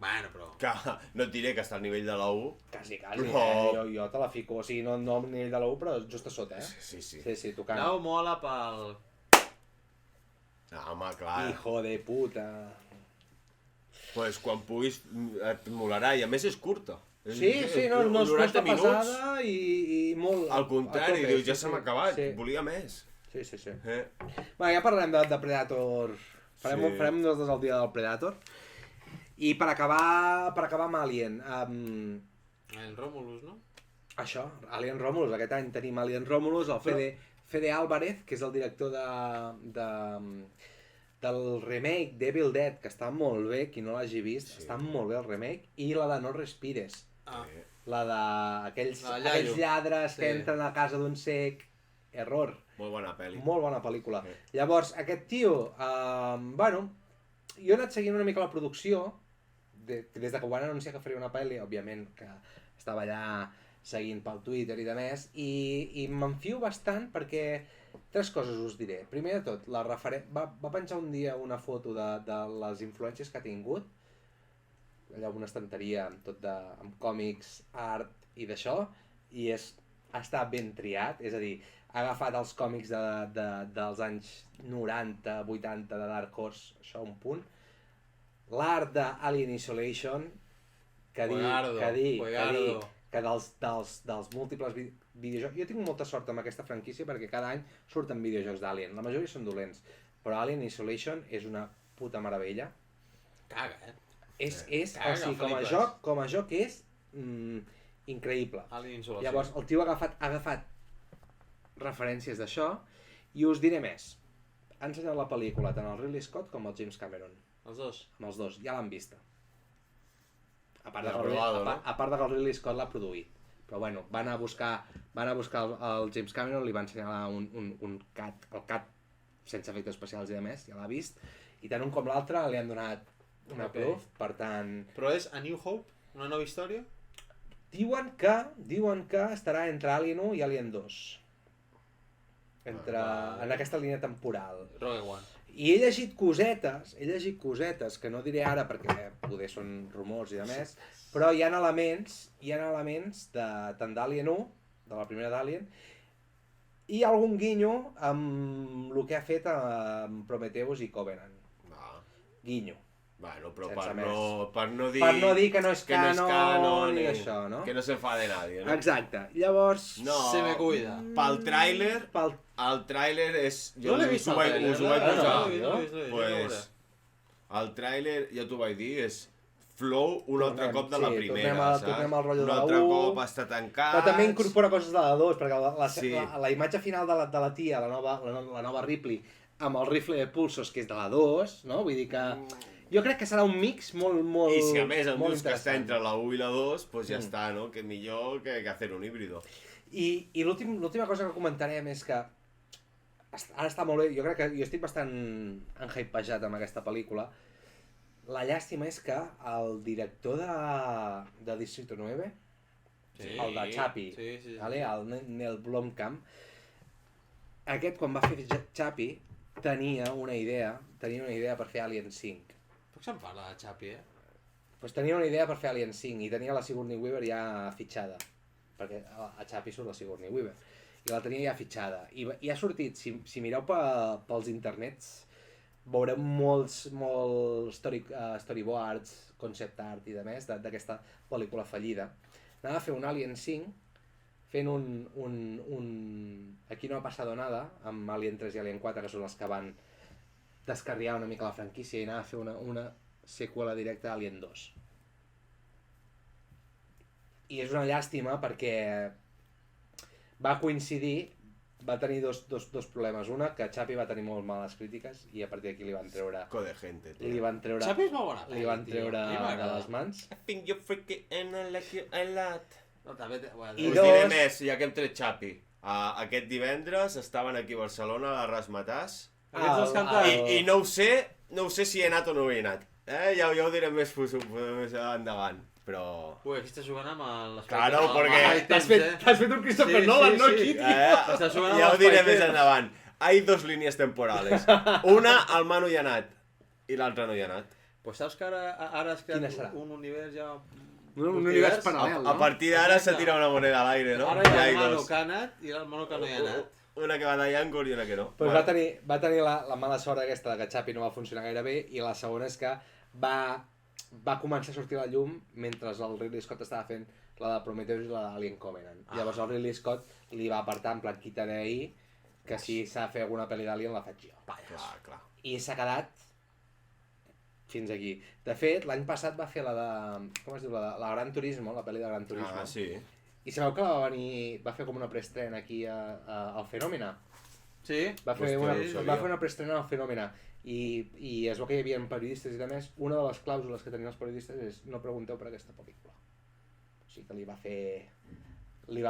Bueno, però... Que no et diré que està al nivell de la 1. Quasi, Però- jo te la fico, o sigui, no al nivell de la 1, però just a sota, Sí. Sí, tocant. La mola pel... Home, clar. Hijo de puta. Pues quan puguis et molarà, i a més és curta. Sí, no és 90 minuts. pesada i molt... Al contrari, dius, ja se m'ha acabat, Sí. volia més. Sí. Eh? Bueno, ja parlarem de Predator. Farem nosaltres el dia del Predator. I per acabar amb Alien, El Romulus, no? això, Alien Romulus, aquest any tenim Alien Romulus, el Fede Álvarez, que és el director del remake d'Evil Dead, que està molt bé, qui no l'hagi vist, està molt bé el remake, i la de No Respires, la d'aquells lladres que entren a casa d'un cec, error. Molt bona pel·li. Molt bona pel·lícula. Llavors, aquest tio, bueno, jo he anat seguint una mica la producció, des de que ho van anunciar que faria una pel·li, òbviament que estava allà seguint pel Twitter i de més, i m'enfio bastant perquè 3 coses us diré. Primer de tot, va penjar un dia una foto de les influències que ha tingut, allà una estanteria amb còmics, art i d'això, i està ben triat, és a dir, ha agafat els còmics dels anys 90, 80 de Dark Horse, això un punt, l'art d'Alien Isolation, que dels múltiples videojocs... Jo tinc molta sort amb aquesta franquícia perquè cada any surten videojocs d'Alien, la majoria són dolents, però Alien Isolation és una puta meravella. Caga, O sigui, com a joc és increïble. Alien Isolation. Llavors, el tio ha agafat referències d'això, i us diré més. Ha ensenyat la pel·lícula tant el Ridley Scott com el James Cameron. Els dos? Amb els dos, ja l'han vista. A part L'ha de provat, que el Ridley Scott l'ha produït. Però bueno, van a buscar el James Cameron, li van ensenyar el cat sense efectes especials i de més, ja l'ha vist, i tant un com l'altre li han donat una proof, per tant... Però és A New Hope? Una nova història? Diuen que estarà entre Alien 1 i Alien 2. En aquesta línia temporal. Rogue One. I he llegit cosetes, que no diré ara perquè poder són rumors i de més, però hi ha elements tant d'Alien 1, de la primera d'Alien, i algun guinyo amb el que ha fet amb Prometheus i Covenant. Guinyo. Bueno, però per no dir que no és canon i això, no? Que no s'enfade nadie, no? Exacte. Llavors... No, se me cuida. Pel tràiler... El tràiler és... Jo l'he vist el tràiler. Us ho vaig posar. No l'he vist. Pues, el tràiler, ja t'ho vaig dir, és flow un altre cop de la primera, saps? Tornem al rotllo de la 1. Un altre cop està tancat... Però també incorpora coses de la 2, perquè la imatge final de la tia, la nova Ripley, amb el rifle de pulsos, que és de la 2, no? Vull dir que... Jo crec que serà un mix molt I si a més em dius que està entre la 1 i la 2, doncs ja està, no? Que millor que hacer un híbrido. I l'última cosa que comentarem és que ara està molt bé, jo crec que jo estic bastant enhypejat amb aquesta pel·lícula. La llàstima és que el director de Distrito 9, el de Chappie, el Neil Blomkamp, aquest quan va fer Chappie tenia una idea per fer Alien 5. Poc se'n parla de Chappie, Pues tenia una idea per fer Alien 5 i tenia la Sigourney Weaver ja fitxada, perquè a Chappie surt la Sigourney Weaver, i la tenia ja fitxada. I ha sortit, si mireu pels internets, veureu molts storyboards, concept art i demés d'aquesta pel·lícula fallida. Anava a fer un Alien 5 fent Aquí no ha pasado nada, amb Alien 3 i Alien 4, que són els que van descarriar una mica la franquícia, i anava a fer una seqüela directa a Alien 2. I és una llàstima perquè va coincidir, va tenir dos problemes. Una, que Chappie va tenir molt males crítiques i a partir d'aquí li van treure... de gente, tio. Li van treure... Chappie és molt bona Li van treure de les mans. I think you're freaky and I like you a lot. No, també... Bueno, I Us dos- diré més, ja que hem tret Chappie. Aquest divendres estaven aquí a Barcelona, a Rasmatàs, Aquests els canten... i no ho sé si he anat o no he anat. Ja ho diré més endavant, però... Ui, aquí està jugant amb les... Claro, perquè- T'has fet un Christopher Nolan, no, aquí, tio? Està jugant amb Ja ho els diré Fighters. més endavant. Hay dos línies temporales. Una, el Manu hi ha anat, i l'altra no hi ha anat. Pues saps que ara has Quina creat serà? un univers ja... Un univers paral·lel, A partir d'ara se tira una moneda a l'aire, no? Ara hi ha Ja el Manu dos. que ha anat i el Manu que no hi ha anat. Una que va de Yankor i una que no. Pues va tenir la mala sort aquesta de que Chappie no va funcionar gaire bé, i la segona és que va començar a sortir a la llum mentre el Ridley Scott estava fent la de Prometheus i la d'Alien Covenant. Llavors el Ridley Scott li va apartar en plan quitaré ahí, que si s'ha de fer alguna pel·li d'Alien la faig jo. Clar. I s'ha quedat fins aquí. De fet, l'any passat va fer la de... com es diu? La Gran Turismo, la pel·li de Gran Turismo. Sí. I sabeu que va fer com una preestrena aquí al Fenòmena? Sí? Va fer Hòstia, una preestrena al Fenòmena. I es veu que hi havia periodistes i de més. Una de les clàusules que tenien els periodistes és no pregunteu per aquesta pel·lícula. O sigui que li va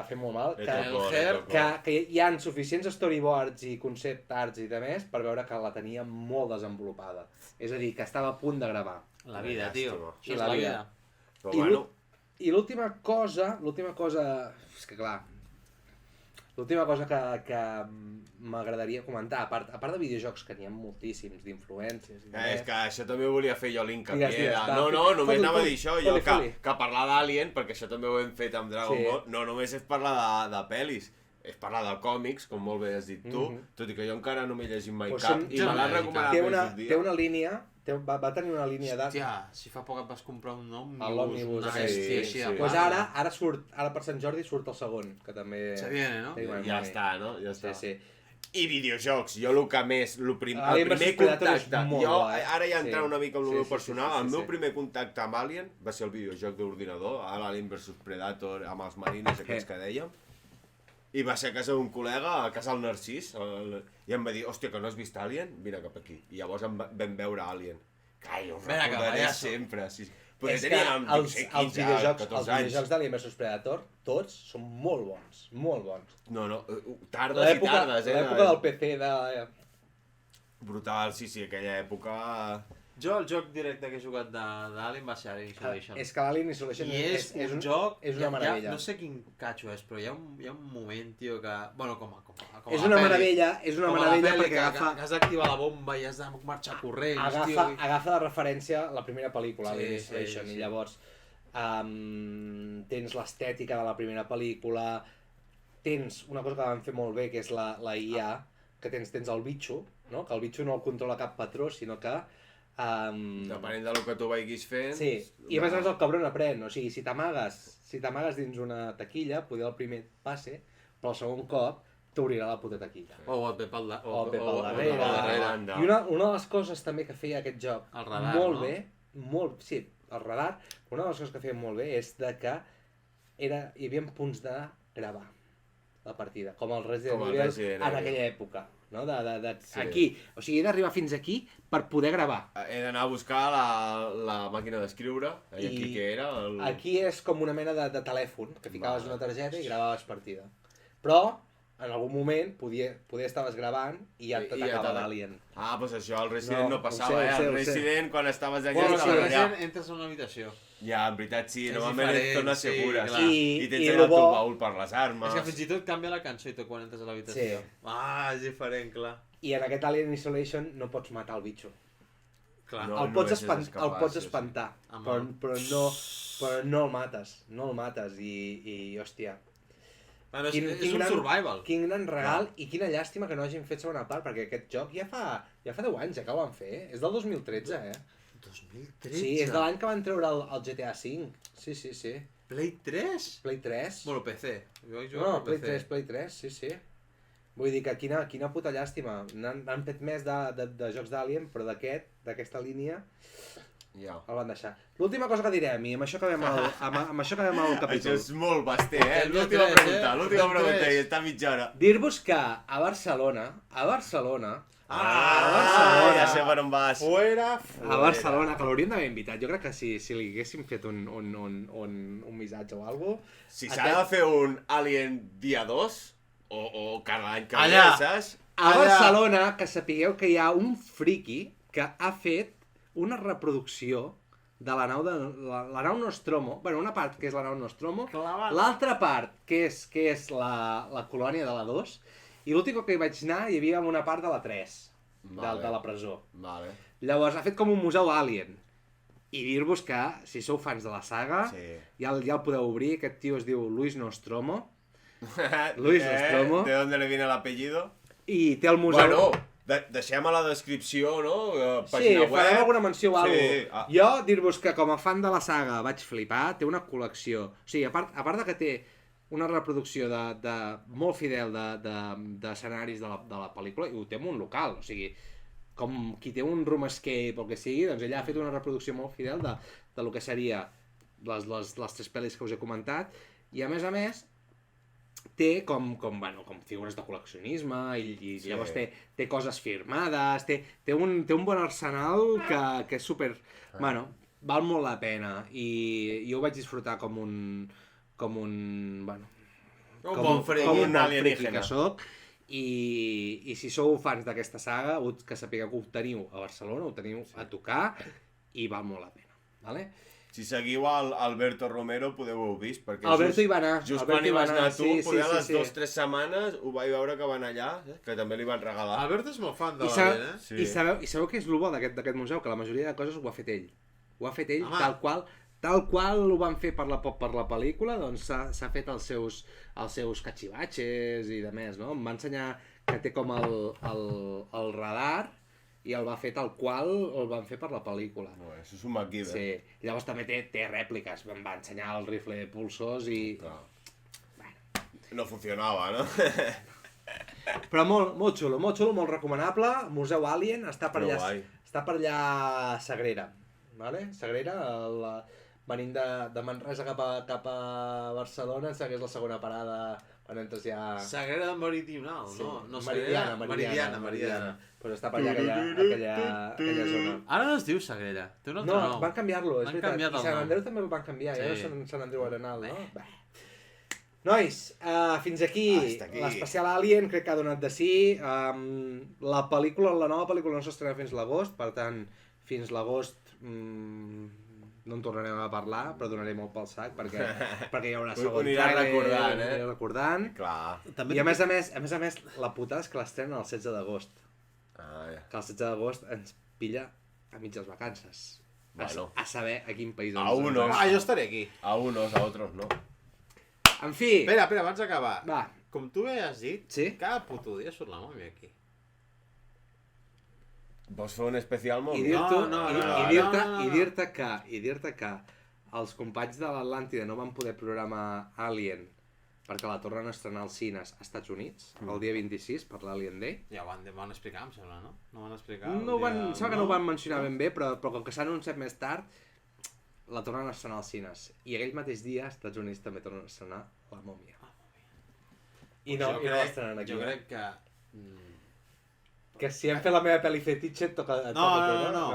fer molt mal. Que hi ha suficients storyboards i concept arts i de més per veure que la tenia molt desenvolupada. És a dir, que estava a punt de gravar. La vida, tio. I Això és la la vida. vida. Però bueno, I l'última cosa... És que clar... L'última cosa que m'agradaria comentar, a part de videojocs, que n'hi ha moltíssims, d'influències... és que això també ho volia fer jo l'incapié. Digues, Només anava a dir això, jo foli. que parlar d'Alien, perquè això també ho hem fet amb Dragon Sí. Ball, no només és parlar de pel·lis, és parlar de còmics, com molt bé has dit tu, tot i que jo encara no m'he llegit mai Pues cap, són- i me l'has recomanat Té més una, d'un dia. té una línia, va tenir una línia de... Hòstia, si fa poc et vas comprar un òmnibus, l'òmnibus, una sí, bèstia així sí. de Pues parda. ara per Sant Jordi surt el segon, que també... Se viene, no? Take my Ja money. està, no? Ja està. Sí. I videojocs, jo el que més, el Alien primer vs Predator és contacte, molt jo guai. ara ja Sí. entrant una mica en el Sí, meu sí, personal, sí, el meu sí. primer contacte amb Alien va ser el videojoc d'ordinador, l'Alien vs Predator, amb els marines aquests que dèiem, i va ser a casa d'un col·lega, a casa del Narcís, i em va dir, hòstia, que no has vist Alien? Vine cap aquí. I llavors vam veure Alien. Calla, ho Mira que recordaré pallasso. sempre. Sí. Però És que teníem, no els sé, 15, videojocs 14 anys. d'Alien vs Predator, tots són molt bons, molt bons. No, tardes i tardes, L'època del PC de... Brutal, sí, aquella època... Jo el joc directe que he jugat d'Alien va ser Alien Isolation. És que l'Alien Isolation I és un joc... és una meravella. No sé quin catxo és, però hi ha un moment, tio, que... Bueno, com És una meravella perquè que agafa... has d'activar la bomba i has de marxar corrents, tio. Agafa de referència la primera pel·lícula, Sí, Alien Isolation, sí. i llavors tens l'estètica de la primera pel·lícula, tens una cosa que van fer molt bé, que és la IA, que tens el bitxo, no? Que el bitxo no el controla cap patró, sinó que... Depenent del que tu vagis fent... Sí, i a més a més el cabron aprèn, o sigui, si t'amagues dins una taquilla, poder el primer passe, però el segon cop t'obrirà la puta taquilla. O et ve pel darrere. I una de les coses també que feia aquest joc El radar, molt no? bé, sí, el radar, una de les coses que feia molt bé és de que hi havia punts de gravar la partida, com el Resident Evil en aquella època, no? Aquí, o sigui, he d'arribar fins aquí per poder gravar. He d'anar a buscar la màquina d'escriure, i aquí què era? Aquí és com una mena de telèfon, que ficaves una targeta i gravaves partida. Però, en algun moment, poder estaves gravant i ja t'atacava l'Alien. Doncs això al Resident no passava, el Resident, quan estaves allà... Bueno, si estaves allà. Resident entres en una habitació. Ja, en veritat sí, És normalment diferent, et tornes sí, segura, clar. sí. I tens allà el teu baúl per les armes... És que fins i tot canvia la cançó i tot quan entres a l'habitació. Sí. És diferent, clar. I en aquest Alien Isolation no pots matar el bitxo. Clar. El pots espantar, però no el mates, i hòstia, Bueno, és un survival. Quin gran regal i quina llàstima que no hagin fet segona part, perquè aquest joc ja fa 10 anys que ho van fer, És del 2013, 2013? Sí, és de l'any que van treure el GTA V. Sí. Play 3? Play 3? Bueno, PC. No, Play 3, sí. Vull dir que quina puta llàstima. N'han fet més de jocs d'Alien, però d'aquesta línia el van deixar. L'última cosa que direm, i amb això acabem el capítol. Això és molt basté, L'última pregunta, i està mitja hora. Dir-vos que a Barcelona... Ja sé per on vas. A Barcelona, que l'hauríem d'haver invitat. Jo crec que si li haguéssim fet un missatge o alguna cosa... Si s'ha de fer un Alien dia 2, o cada any que allà, saps? A Barcelona, que sapigueu que hi ha un friki que ha fet una reproducció de la nau Nostromo, bueno, una part que és la nau Nostromo, l'altra part que és la colònia de la 2, i l'últim cop que hi vaig anar hi havia una part de la 3, de la presó. Vale. Llavors ha fet com un museu Alien. I dir-vos que, si sou fans de la saga, ja el podeu obrir, aquest tio es diu Luis Nostromo. Nostromo. ¿De dónde le viene el apellido? I té el museu... Bueno, deixem a la descripció, no? Pàgina web. Farem alguna menció o alguna cosa. Jo, dir-vos que com a fan de la saga vaig flipar, té una col·lecció. O sigui, a part de que té una reproducció molt fidel d'escenaris de la pel·lícula, i ho té en un local, o sigui, com qui té un room escape o el que sigui, doncs ella ha fet una reproducció molt fidel de lo que seria les 3 pel·lis que us he comentat, i a més té com figures de col·leccionisme i llavors té coses firmades, té un bon arsenal que és super... Bueno, val molt la pena i jo ho vaig disfrutar com un bon friki que soc, i si sou fans d'aquesta saga, que sapigueu que ho teniu a Barcelona, ho teniu a tocar, i val molt la pena, vale? Si seguiu Alberto Romero podeu ho vist, perquè Alberto hi va anar. Just quan hi vas anar tu, poder a les 2 o 3 setmanes ho vaig veure que van allà, que també li van regalar. Alberto és molt fan de l'Alien, I sabeu què és el bo d'aquest museu? Que la majoria de coses ho ha fet ell. Ho ha fet ell tal qual ho van fer per la pel·lícula, doncs s'ha fet els seus cachivaches i de més, no? Em va ensenyar que té com el radar i el va fer tal qual el van fer per la pel·lícula. Això és un MacGyver. Sí, llavors també té rèpliques, em va ensenyar el rifle de pulsos i... Bueno. No funcionava, no? Però molt xulo, molt recomanable. Museu Alien, està per allà a Sagrera. Vale? Sagrera, venint de Manresa cap a Barcelona, és la segona parada quan entres ja... Sagrera Meridional, no? Meridiana. Pues està per allà aquella zona. Ara no es diu Sagrera, té un altre nom. No, van canviar-lo, és veritat. I Sant Andreu també el van canviar, ja no és Sant Andreu Arenal, no? Nois, fins aquí l'especial Alien, crec que ha donat de sí. La nova pel·lícula no s'estrena fins l'agost, per tant, fins l'agost no en tornarem a parlar, però donaré molt pel sac perquè hi haurà segon trailer, anirà recordant. Clar. I a més a més, la putada és que l'estrenen el 16 d'agost. Que el 16 d'agost ens pilla a mitges vacances. A saber a quin país ens unos. Jo estaré aquí. A unos, a otros no. En fi. Espera, abans d'acabar. Va. Com tu bé has dit, cada puto dia surt la mòmia aquí. Vols fer un especial mòmia? I dir-te que els companys de l'Atlàntida no van poder programar Alien perquè la tornen a estrenar als cines als Estats Units el dia 26 per l'Alien Day. Ja ho van explicar, em sembla, no? No van explicar? Sembla que no ho van mencionar ben bé, però com que s'ha anunciat més tard, la tornen a estrenar als cines. I aquell mateix dia als Estats Units també tornen a estrenar La Mòmia. I no l'estrenen aquí. Jo crec que... Que si hem fet la meva pel·li fetitxe toca... No.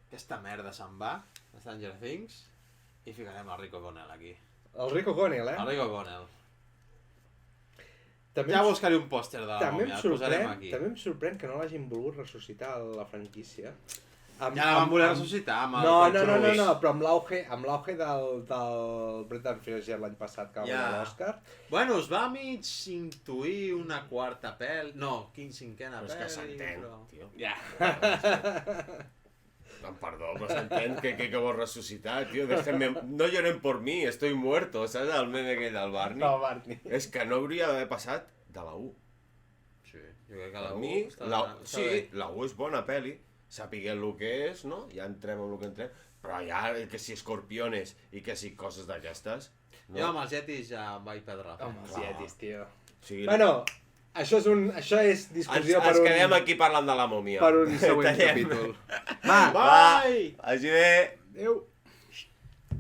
Aquesta merda se'n va, Stranger Things, i ficarem el Rico Connell aquí. El Rico Connell, El Rico Connell. Ja buscaré un pòster de la mòmia, el posarem aquí. També em sorprèn que no l'hagin volgut ressuscitar la franquícia. Ja la van voler ressuscitar amb el No, però amb l'auge del Brendan Fraser l'any passat que va guanyar l'Oscar. Bueno, es va mig intuir una quarta pel·li... No, cinquena pel·li... Però és que s'entén, tio. Ja. Perdó, però s'entén que vols ressuscitar, tio. No lloren por mí, estoy muerto, saps el meme aquell del Barney? No, Barney. És que no hauria d'haver passat de la 1. Sí, jo crec que la Per 1 mi, està bé. la 1 és bona pel·li, sapiguem el que és, no? Ja entrem en el que entrem, però ja que si escorpiones i que si coses d'aquestes... No? Jo amb els Yetis ja vaig perdre la fe. Home, els Yetis, tio. O sigui, Bueno, això és discussió per ens un... quedem aquí parlant de la mòmia. Per un següent Tallem. capítol. Va! Vagi bé! Adéu.